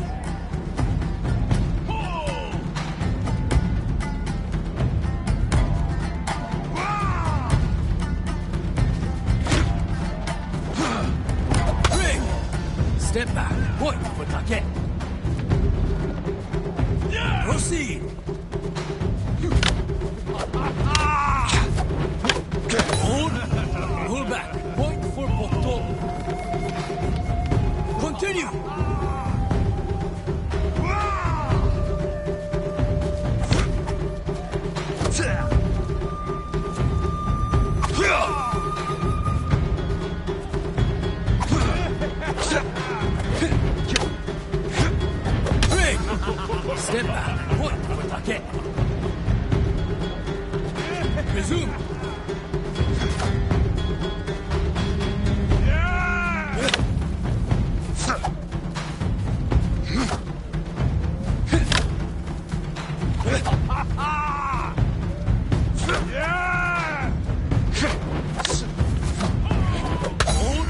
Ring. Step back. Point for Take. Proceed. Hold. Pull back. Point for Pokto. Continue. Ring. Step back. Point for Take. Resume. Hold.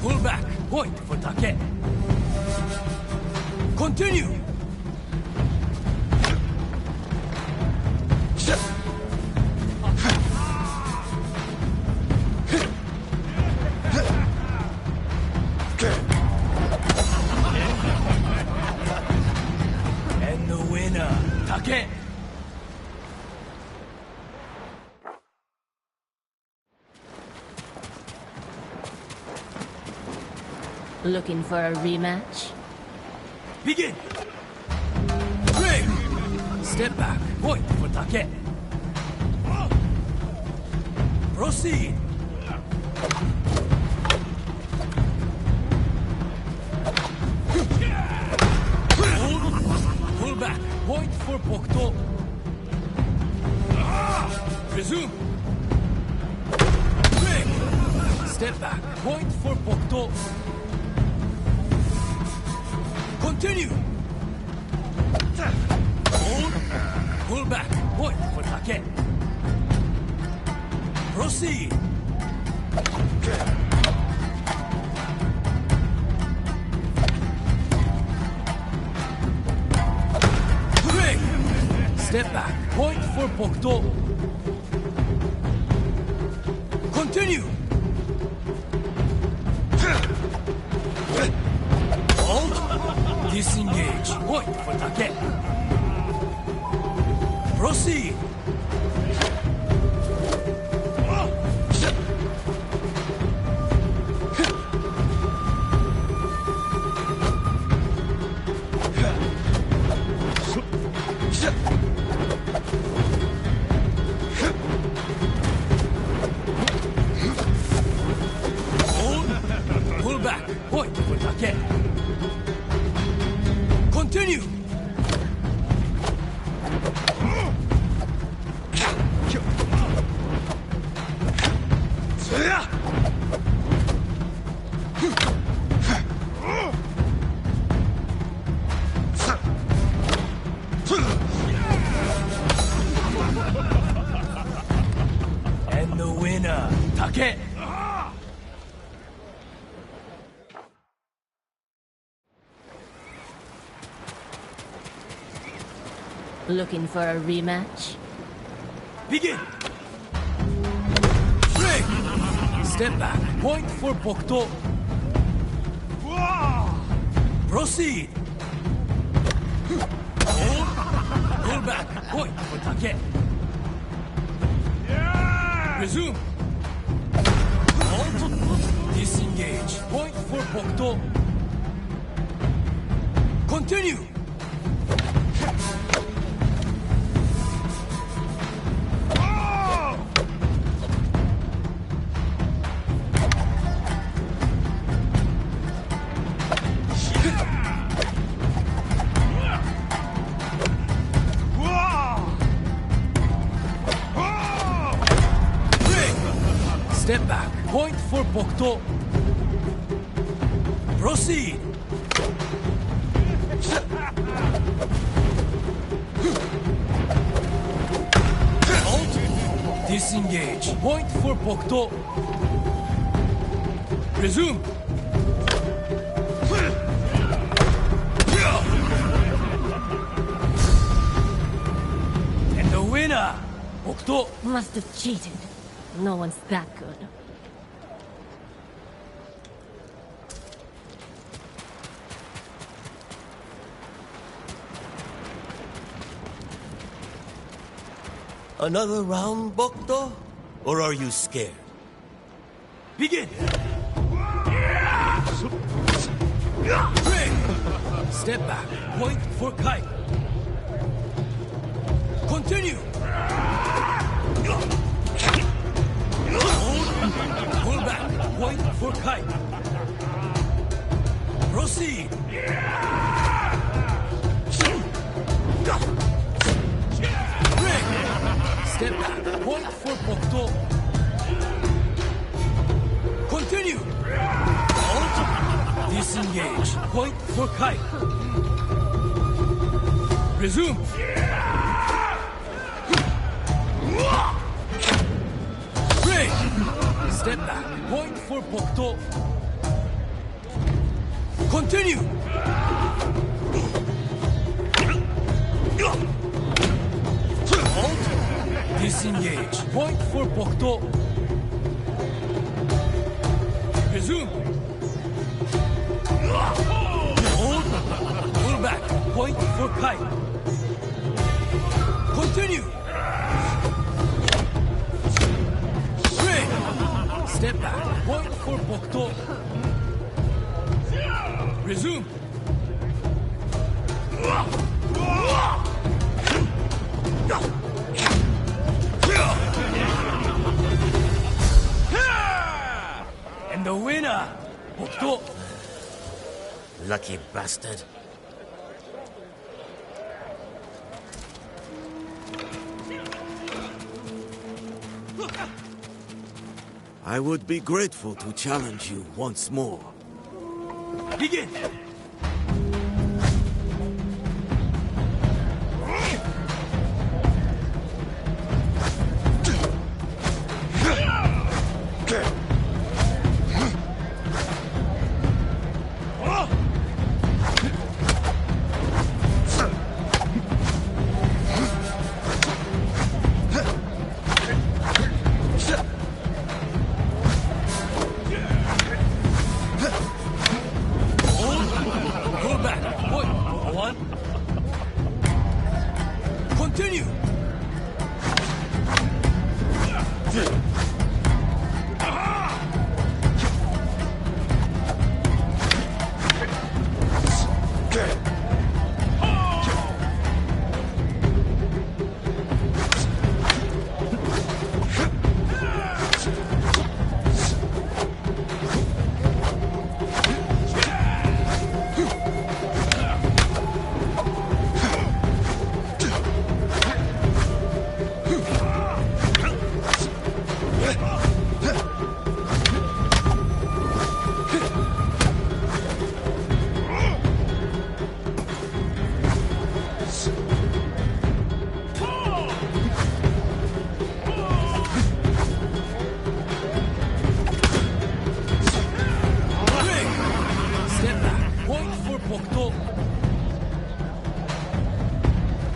Pull back. Point for Take. Continue. And the winner, Take. Looking for a rematch? Begin. Ring. Step back. Point for Take. Proceed. Hold. Pull back. Point for Pokto. Resume. Ring. Step back. Point for Pokto. Continue. Hold. Pull back. Point for Take. Proceed. Ring. Step back. Point for Pokto. Continue. Halt. Disengage. Point for Take. Proceed. Hold. Pull back. Point for Take. Continue. And the winner, Take. Looking for a rematch? Begin. Ring. Step back. Point for Pokto. Proceed. Hold. Pull back. Point for Take. Resume. Halt. Disengage. Point for Pokto. Continue. Step back. Point for Pokto. Proceed. Disengage. Point for Pokto. Resume. And the winner, Pokto. Must have cheated. No one's that good. Another round, Bokto? Or are you scared? Begin! Break! Step back. Point for kite. Continue! Pull back. Point for kite. Proceed! Break! Step back. Point for Pokto. Continue! Halt. Disengage. Point for kite. Resume. Break. Step back. Point for Pokto. Continue. Halt. Disengage. Point for Pokto. Resume. Hold. Pull back. Point for kite. Continue. Break. Step back. Point for Pokto. Resume. And the winner, Pokto. Lucky bastard. I would be grateful to challenge you once more. Begin. Continue!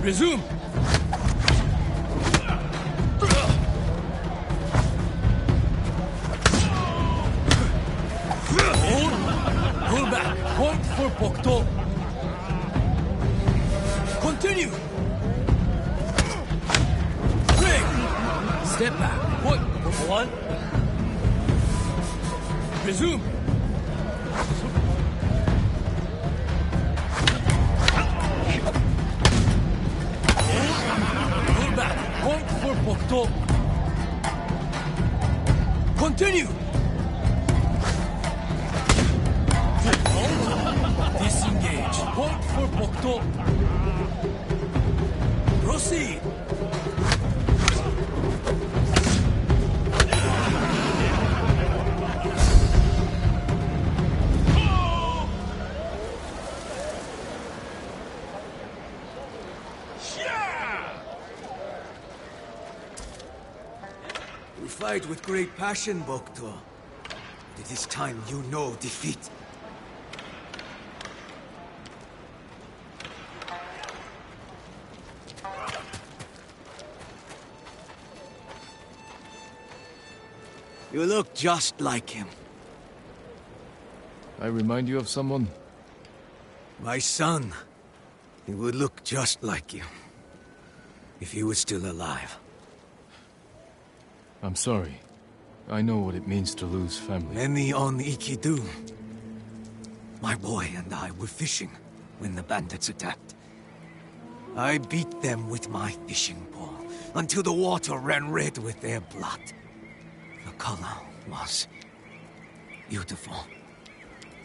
Resume! Hold. Pull back. Point for Pokto. Continue! Break! Step back. Point for one. Resume! Point for Pokto. Continue! Disengage. Point for Pokto. Proceed! fight with great passion, Bokto. But it is time you know defeat. You look just like him. I remind you of someone? My son. He would look just like you. If he was still alive. I'm sorry. I know what it means to lose family. Many on Ikidu. My boy and I were fishing when the bandits attacked. I beat them with my fishing pole until the water ran red with their blood. The color was beautiful.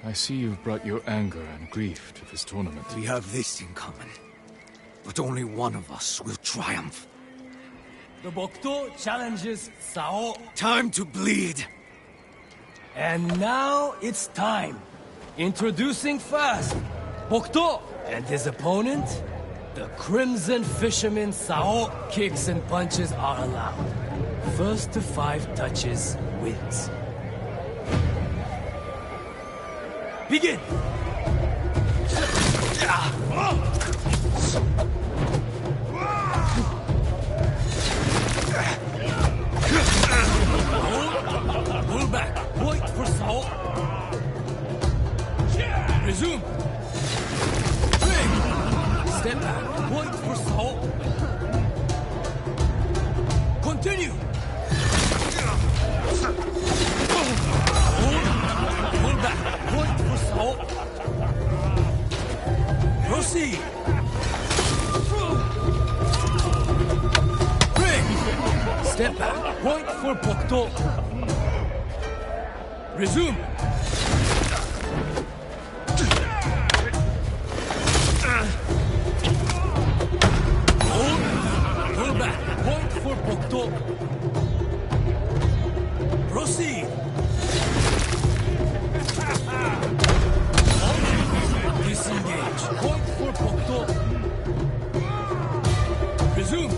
I see you've brought your anger and grief to this tournament. We have this in common. But only one of us will triumph. The Bokto challenges Sao. Time to bleed! And now it's time. Introducing first, Bokto and his opponent, the Crimson Fisherman Sao. Kicks and punches are allowed. First to 5 touches wins. Begin! Pull back. Point for Sao. Resume. Swing. Step back. Point for Sao. Continue. Pull back. Point for Sao. Proceed. Step back. Point for Bokto. Resume. Pull back. Point for Bokto. Proceed. Disengage. Point for Bokto. Resume.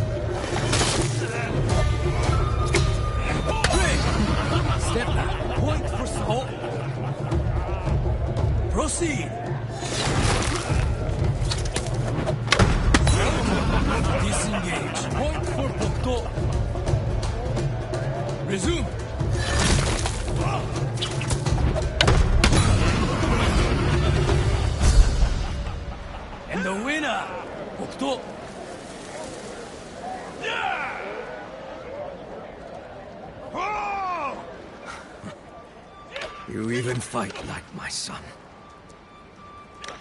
Step back. Point for Sao. Proceed. Disengage. Point for Bokto. Resume. And the winner, Bokto. You even fight like my son.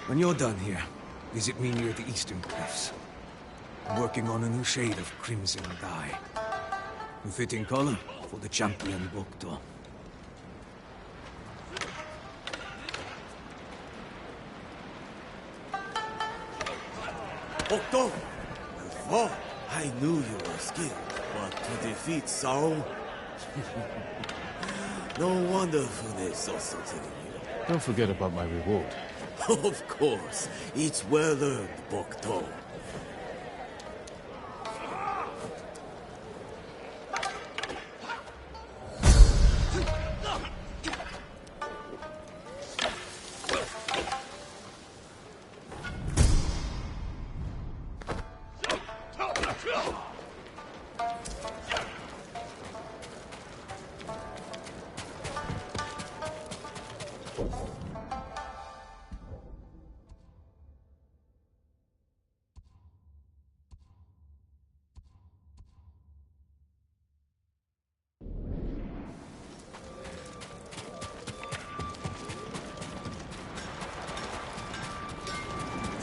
When you're done here, visit me near the Eastern Cliffs. I'm working on a new shade of crimson dye. A fitting color for the champion Bokto. Bokto! Before, I knew you were skilled, but to defeat Sao... No wonder Fune is so certain you. Don't forget about my reward. Of course. It's well earned, Bokto.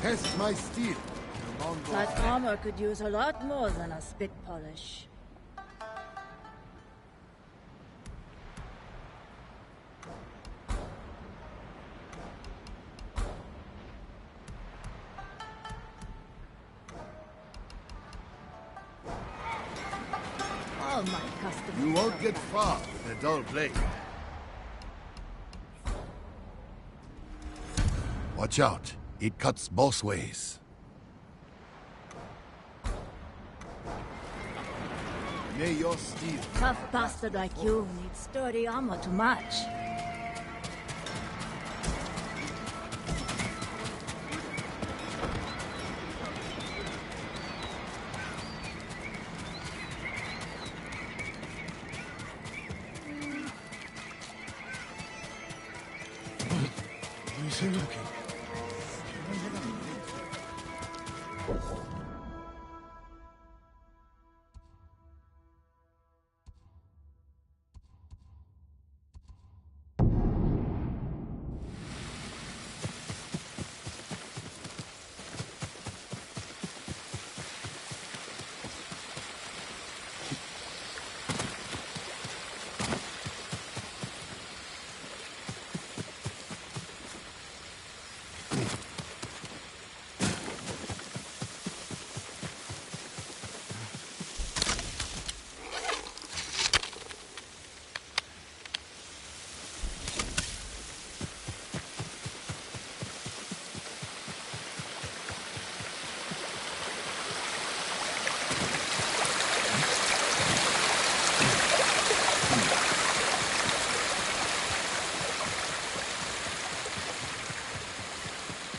Test my steel. That armor could use a lot more than a spit polish. All my customers. You won't get far with a dull blade. Watch out. It cuts both ways. May your steel. Tough bastard like you needs sturdy armor to match. Where's he looking?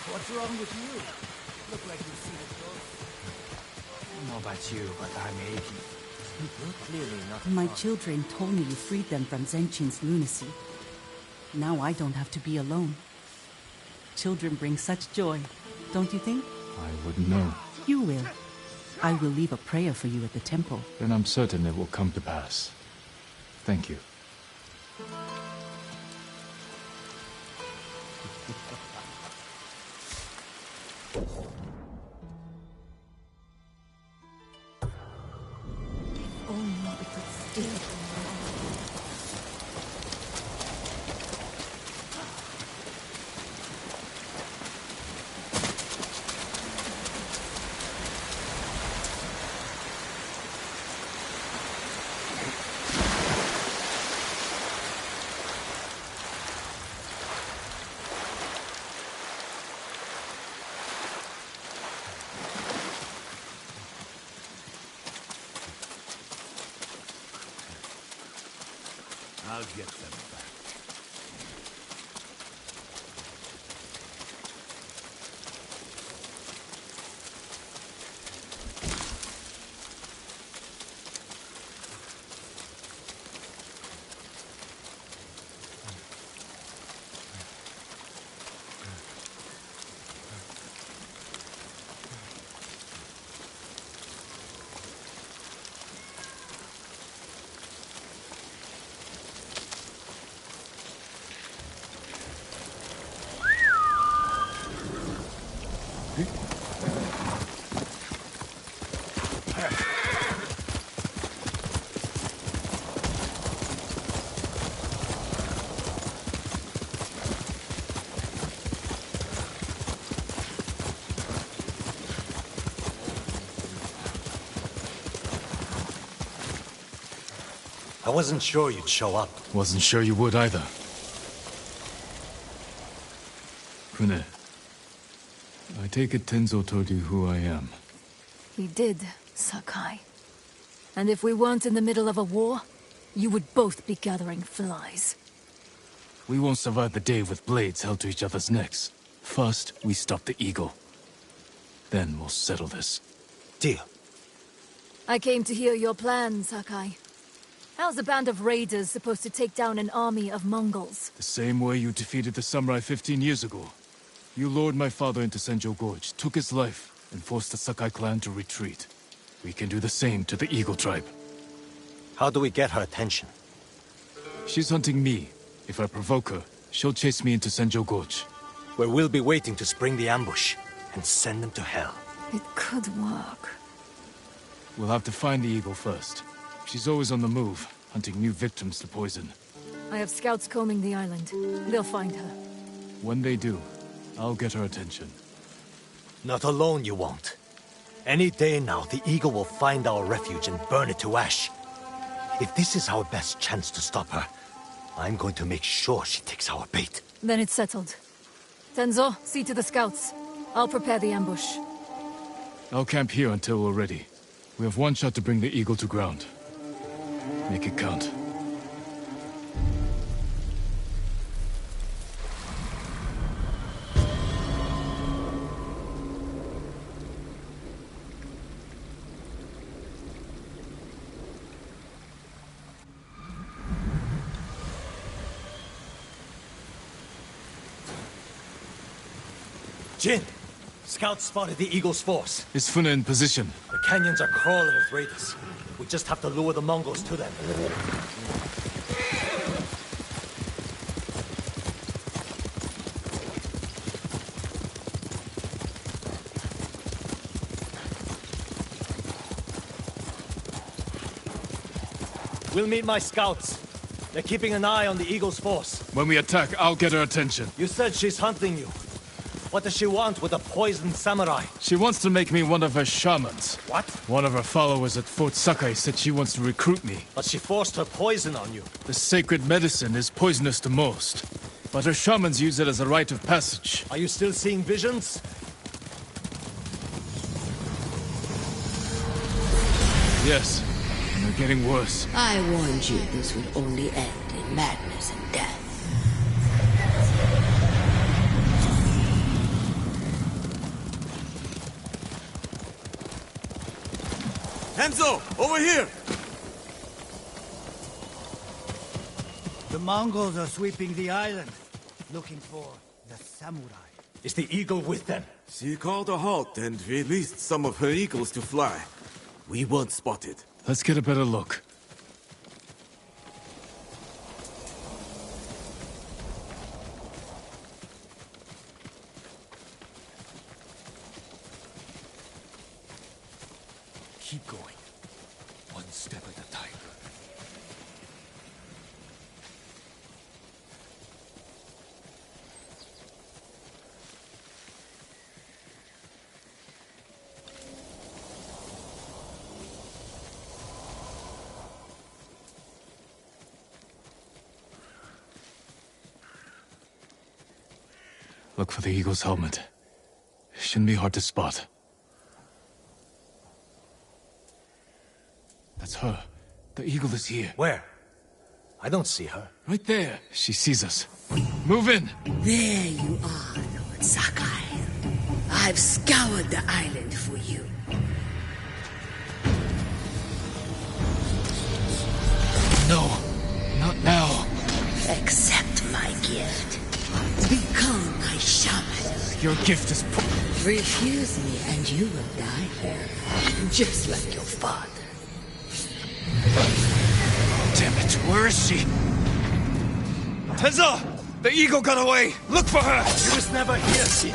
What's wrong with you? Look like you've seen it ghost. I don't know about you, but I'm aching. You're clearly not. My children told me you freed them from Zenchin's lunacy. Now I don't have to be alone. Children bring such joy, don't you think? I wouldn't know. You will. I will leave a prayer for you at the temple. Then I'm certain it will come to pass. Thank you. Only it would still. I'll get them back. I wasn't sure you'd show up. Wasn't sure you would either. Kune, I take it Tenzo told you who I am. He did, Sakai. And if we weren't in the middle of a war, you would both be gathering flies. We won't survive the day with blades held to each other's necks. First, we stop the eagle. Then we'll settle this. Deal. I came to hear your plan, Sakai. How's a band of raiders supposed to take down an army of Mongols? The same way you defeated the samurai 15 years ago. You lured my father into Senjo Gorge, took his life, and forced the Sakai clan to retreat. We can do the same to the Eagle tribe. How do we get her attention? She's hunting me. If I provoke her, she'll chase me into Senjo Gorge. Where we'll be waiting to spring the ambush and send them to hell. It could work. We'll have to find the Eagle first. She's always on the move, hunting new victims to poison. I have scouts combing the island. They'll find her. When they do, I'll get her attention. Not alone you won't. Any day now, the Eagle will find our refuge and burn it to ash. If this is our best chance to stop her, I'm going to make sure she takes our bait. Then it's settled. Tenzo, see to the scouts. I'll prepare the ambush. I'll camp here until we're ready. We have one shot to bring the Eagle to ground. Make it count. Jin! Scouts spotted the Eagle's force. Is Funa in position? The canyons are crawling with raiders. We just have to lure the Mongols to them. We'll meet my scouts. They're keeping an eye on the Eagle's force. When we attack, I'll get her attention. You said she's hunting you. What does she want with a poisoned samurai? She wants to make me one of her shamans. What? One of her followers at Fort Sakai said she wants to recruit me. But she forced her poison on you. The sacred medicine is poisonous to most, but her shamans use it as a rite of passage. Are you still seeing visions? Yes, and they're getting worse. I warned you this would only end in madness and death. Hanzo, over here! The Mongols are sweeping the island, looking for the samurai. Is the Eagle with them? She called a halt and released some of her eagles to fly. We weren't spotted. Let's get a better look. Keep going. One step at a time. Look for the Eagle's helmet. Shouldn't be hard to spot. That's her. The Eagle is here. Where? I don't see her. Right there. She sees us. Move in! There you are, Lord Sakai. I've scoured the island for you. No, not now. Accept my gift. Become my shaman. Your gift is Refuse me and you will die here. Just like your father. Damn it, where is she? Tenzo! The Eagle got away! Look for her! She was never here, Shin.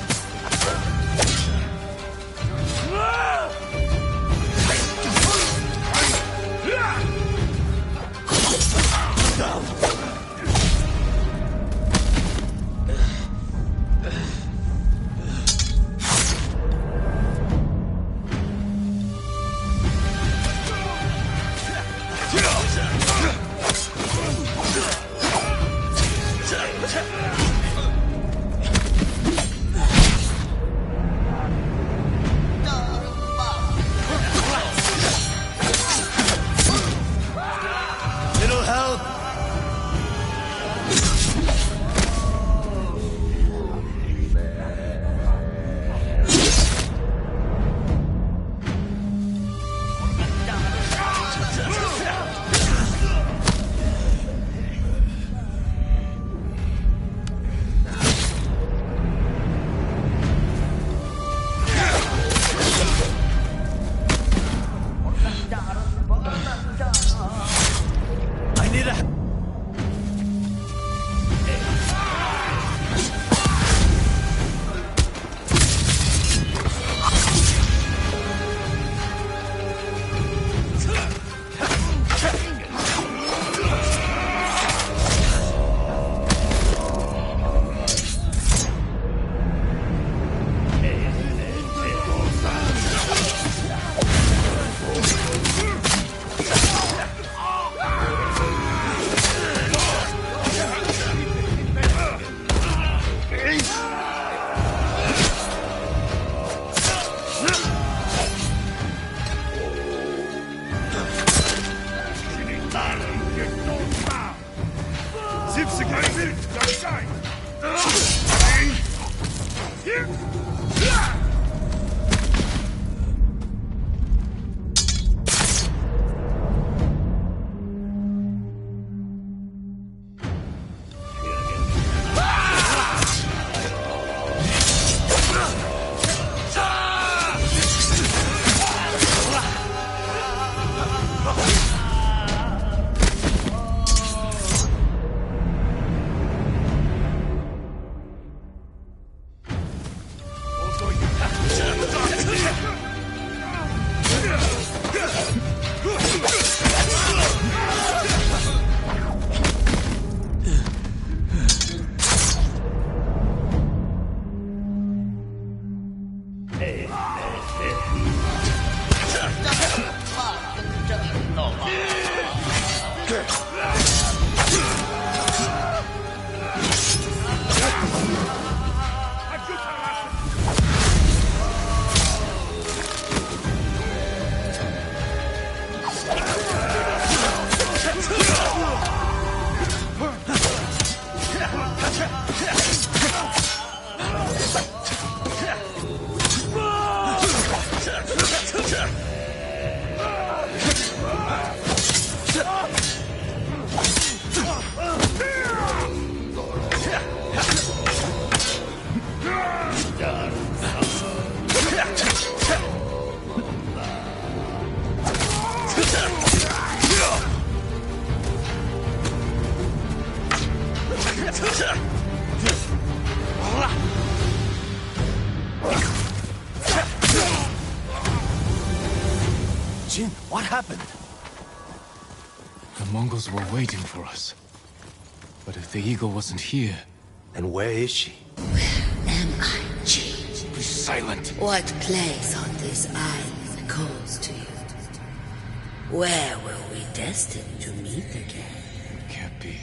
Jin, what happened? The Mongols were waiting for us. But if the eagle wasn't here... Then where is she? Am I, Jin? Be silent. What place on this island calls to you? Where were we destined to meet again? Can't be.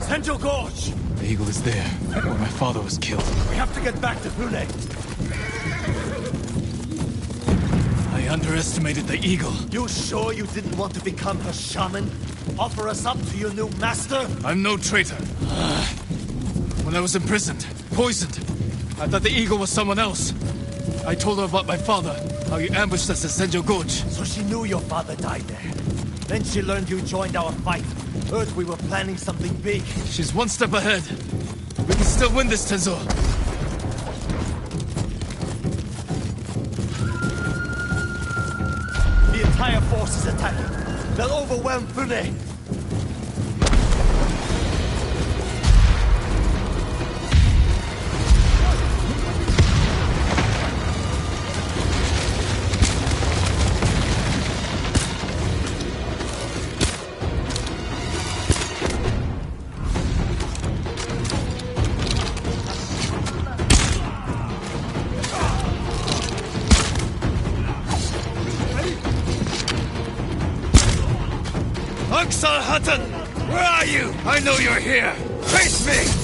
Senjo Gorge! The eagle is there, where my father was killed. We have to get back to Fune. I underestimated the eagle. You sure you didn't want to become her shaman? Offer us up to your new master? I'm no traitor. When I was imprisoned, poisoned, I thought the eagle was someone else. I told her about my father, how you ambushed us at Senjo Gorge. So she knew your father died there. Then she learned you joined our fight. Heard we were planning something big. She's one step ahead. We can still win this, Tenzo. The entire force is attacking. They'll overwhelm Fune. Aksal Hatan! Where are you? I know you're here! Face me!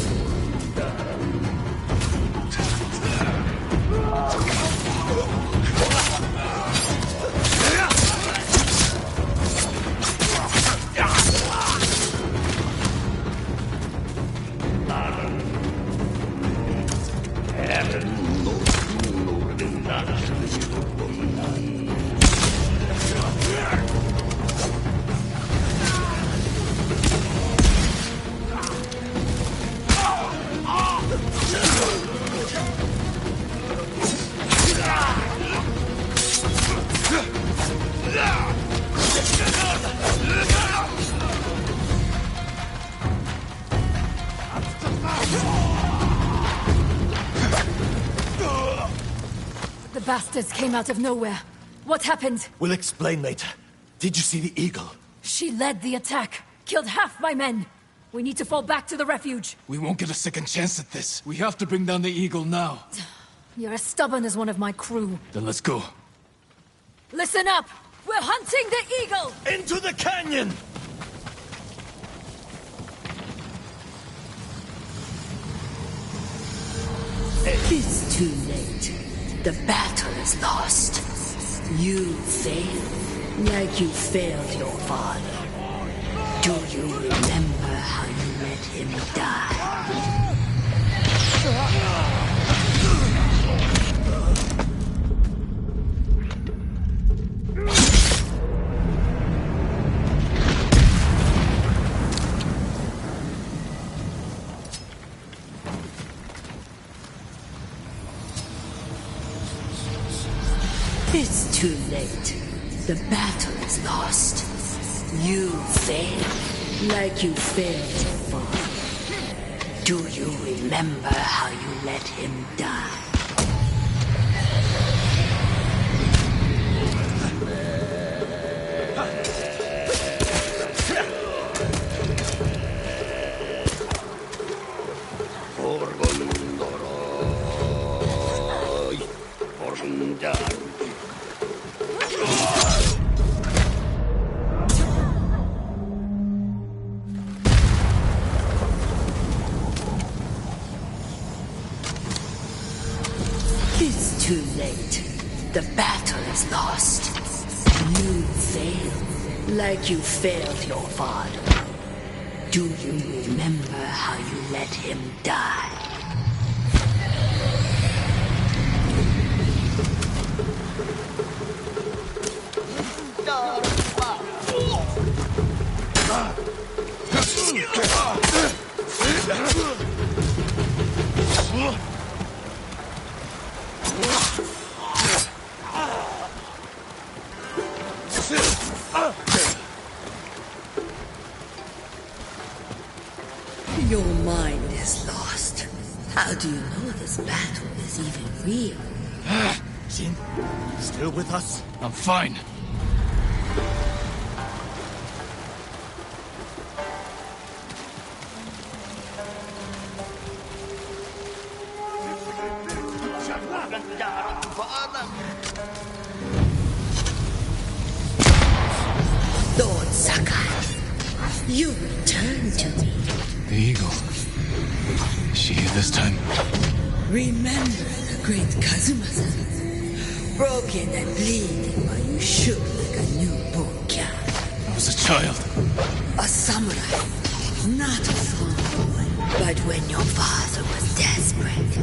The bastards came out of nowhere. What happened? We'll explain later. Did you see the eagle? She led the attack. Killed half my men. We need to fall back to the refuge. We won't get a second chance at this. We have to bring down the eagle now. You're as stubborn as one of my crew. Then let's go. Listen up! We're hunting the eagle! Into the canyon! It's too late. The battle is lost. You failed, like you failed your father. Do you remember how you let him die? It's too late. The battle is lost. You failed, like you failed your father. Do you remember how you let him die? It's too late. The battle is lost. You failed, like you failed your father. Do you remember how you let him die? Your mind is lost. How do you know this battle is even real? Jin, still with us? I'm fine. Lord Sakai, you return to me. The eagle. Is she here this time? Remember the great Kazumasa? Broken and bleeding while you shook like a newborn calf. I was a child. A samurai, not a farmer. But when your father was desperate,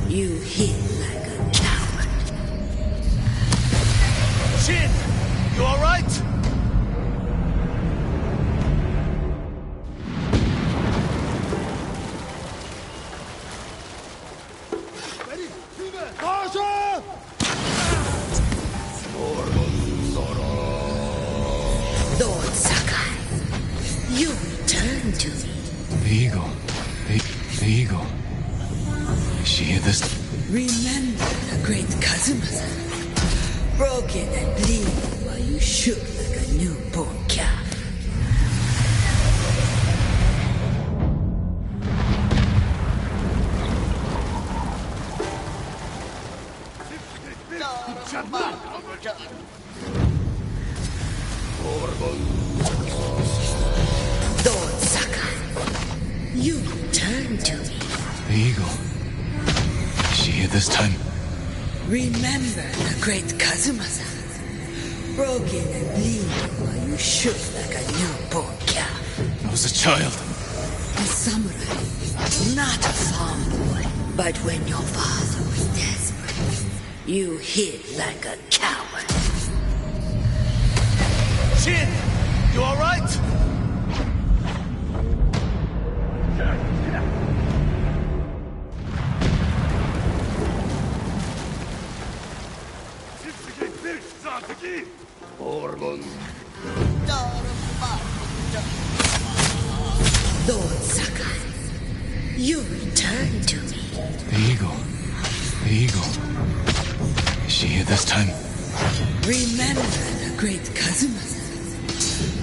you hid like a coward. Jin! You alright? Lord Sakai, you return to me. The eagle. The eagle. Is she here this time? Remember the great Kazumasa? Broken and bleeding while you shook like a newborn calf. Lord Sakai, you return to me. The eagle. Is she here this time? Remember the great Kazumasa? Broken and bleeding while you shook like a newborn calf. I was a child. A samurai, not a farm boy. But when your father was desperate, you hid like a coward. Jin! You alright? Lord Sakai, you return to me. The eagle. The eagle. Is she here this time? Remember the great Kazumasa?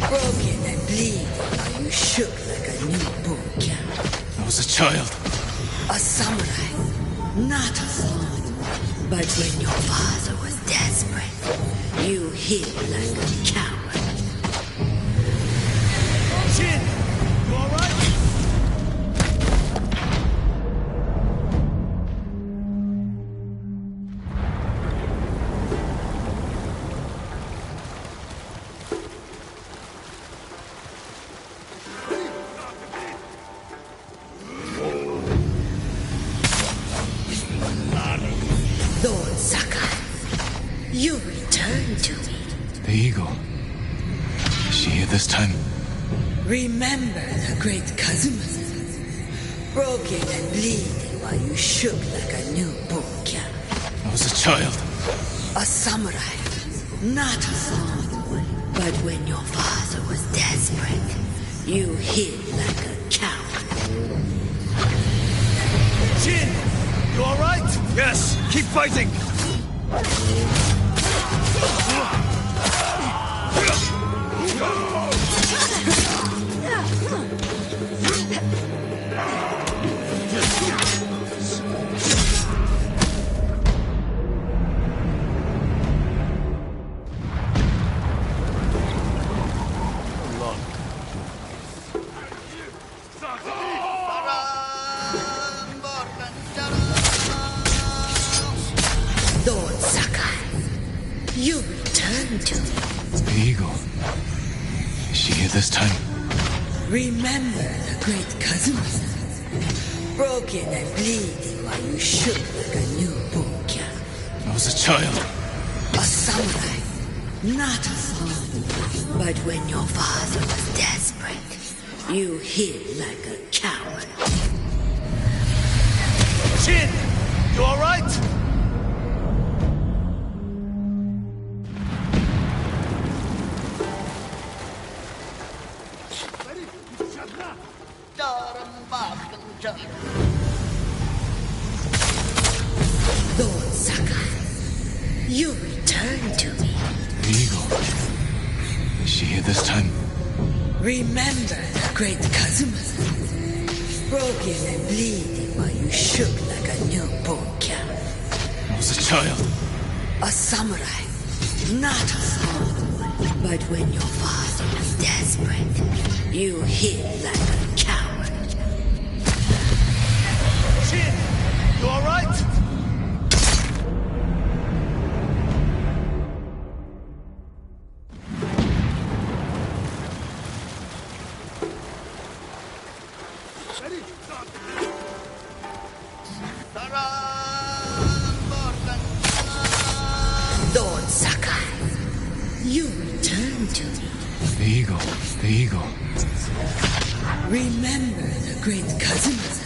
Broken and bleeding while you shook like a newborn calf. I was a child. A samurai, not a farmer. But when your father was desperate, you hid like a coward. Jin! You alright? Lord Sakai, you return to me. The eagle. Is she here this time? Remember the great Kazumasa? Broken and bleeding while you shook like a newborn calf. I was a child. A samurai, not a farmer. But when your father was desperate, you hid like a coward. Jin! You alright? Yes, keep fighting! Lord Sakai, you return to me. The eagle. Is she here this time? Remember the great Kazumasa? Broken and bleeding while you shook like a newborn calf. I was a child. A samurai, not a farmer. But when your father was desperate, you hid like a coward. Jin! You alright? Lord Sakai, You return to me. The eagle. Is she here this time? Remember the great Kazumasa? Broken and bleeding while you shook like a newborn calf. I was a child. A samurai, not a farmer. But when your father was desperate, you hid like a coward. Shin! You alright? Lord Sakai, you return to me. The eagle. The eagle. Remember the great Kazumasa?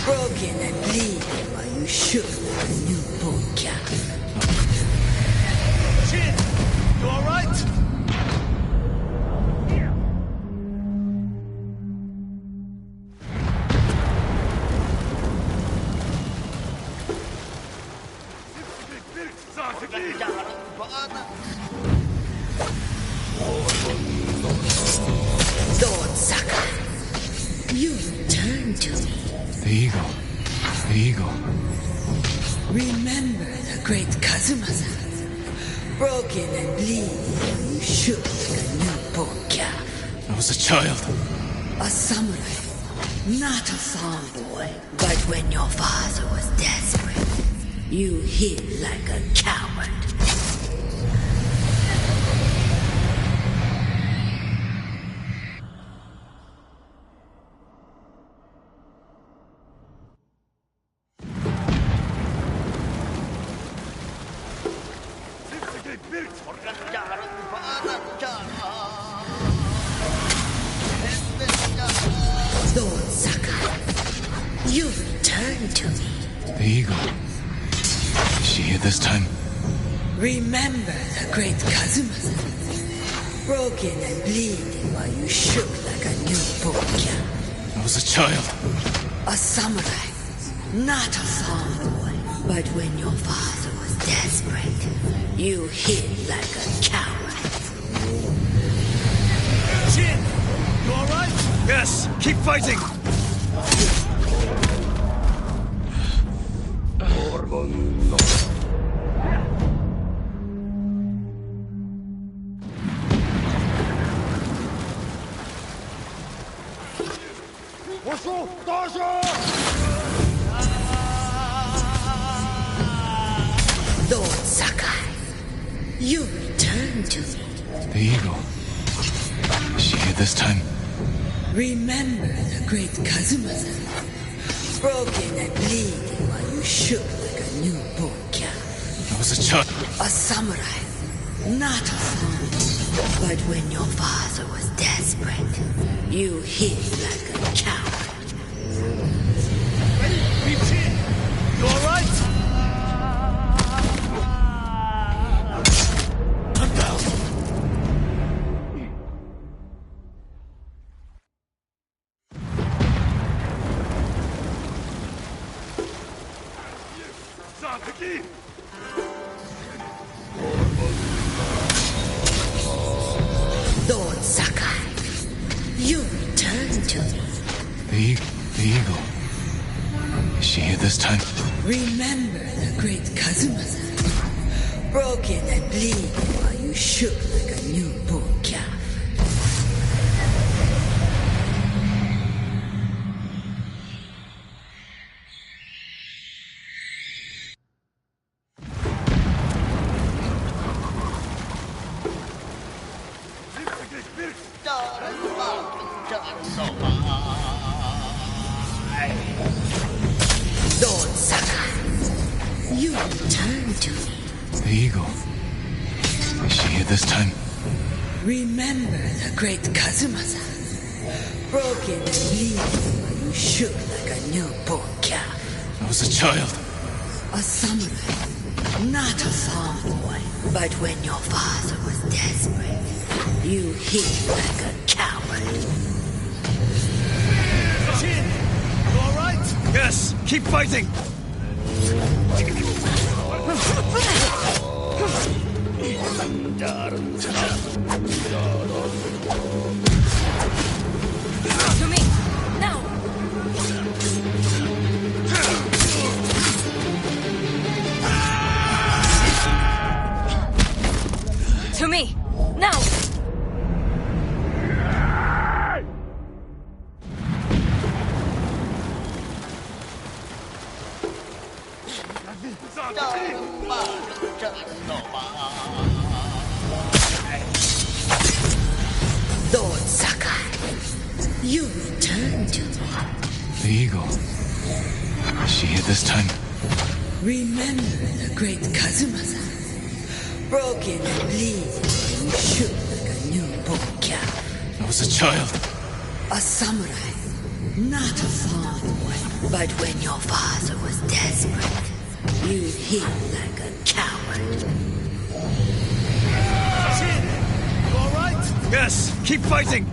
Broken and bleeding while you shook like a newborn calf. Shin! You alright? Lord Sakai, you return to me. The eagle. The eagle. Remember the great Kazumasa? Broken and bleeding while you shook like a newborn calf. I was a child. A samurai, not a farm boy. But when your father was desperate, you hid like a coward. Lord Sakai, you return to me. The eagle. Is she here this time? Remember the great Kazumasa? Broken and bleeding while you shook like a newborn calf. I was a child. A samurai, not a farm boy. But when your father was desperate, you hid like a coward. Shin! You alright? Yes, keep fighting! Lord Sakai, you return to me. The eagle. Is she here this time? Remember the great Kazumasa? Broken and bleeding while you shook like a newborn calf. I was a child. A samurai, not a farmer. But when your father was desperate, you hid like a coward. Shin! You alright? Come down. Lord Sakai, you return to me. The eagle. Is she here this time? Remember the great Kazumasa? Broken and bleeding while you shook like a newborn calf. Lord Sakai, you return to me. The eagle. Is she here this time? Remember the great Kazumasa? Broken and bleeding while you shook like a newborn calf. I was a child. A samurai, not a farm boy. But when your father was desperate, you hid like a coward. Shin! You alright? Yes, keep fighting! Now! Lord Sakai, you returned to me. The eagle. Is she here this time? Remember the great Kazuma-san? Broken and bleeding, and shook like a newborn calf. I was a child. A samurai, not a fond one. But when your father was desperate, you hid like a coward. Jin! You alright? Yes, keep fighting!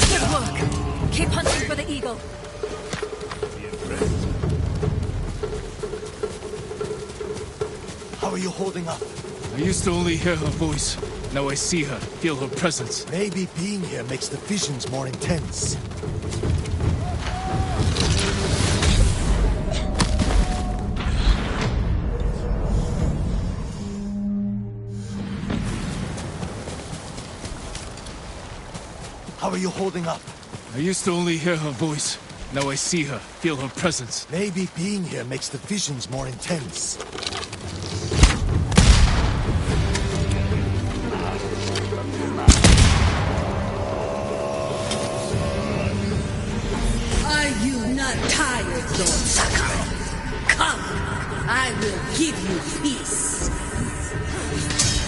Good work. Keep hunting for the eagle. How are you holding up? I used to only hear her voice. Now I see her, feel her presence. Maybe being here makes the visions more intense. How are you holding up? I used to only hear her voice. Now I see her, feel her presence. Maybe being here makes the visions more intense. Are you not tired, Lord Sakai? Come, I will give you peace.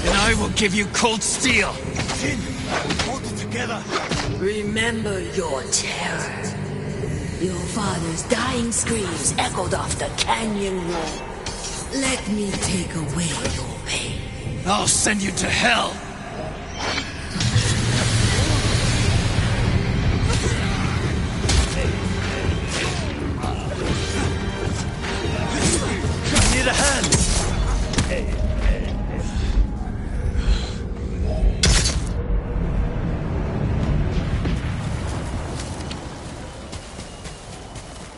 And I will give you cold steel. Jin, hold it together. Remember your terror. Your father's dying screams echoed off the canyon wall. Let me take away your pain. I'll send you to hell. I need a hand.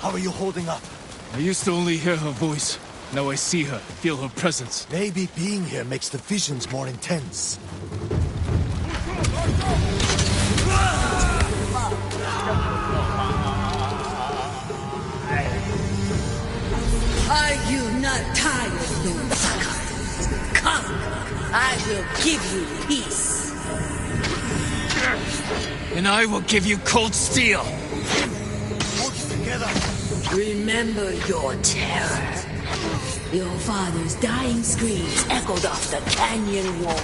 How are you holding up? I used to only hear her voice. Now I see her, feel her presence. Maybe being here makes the visions more intense. Are you not tired, Lord Sakai? Come, I will give you peace. And I will give you cold steel. Hold it together. Remember your terror. Your father's dying screams echoed off the canyon wall.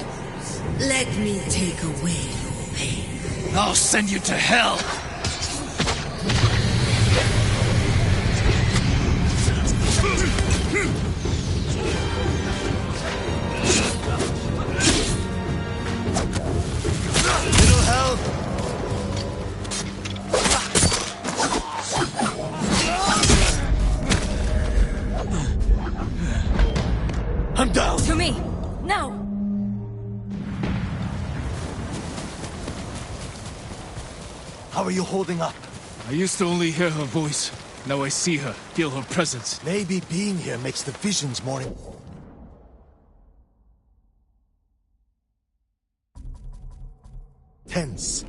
Let me take away your pain. I'll send you to hell. Little help. I'm down. To me! Now! How are you holding up? I used to only hear her voice. Now I see her, feel her presence. Maybe being here makes the visions more intense.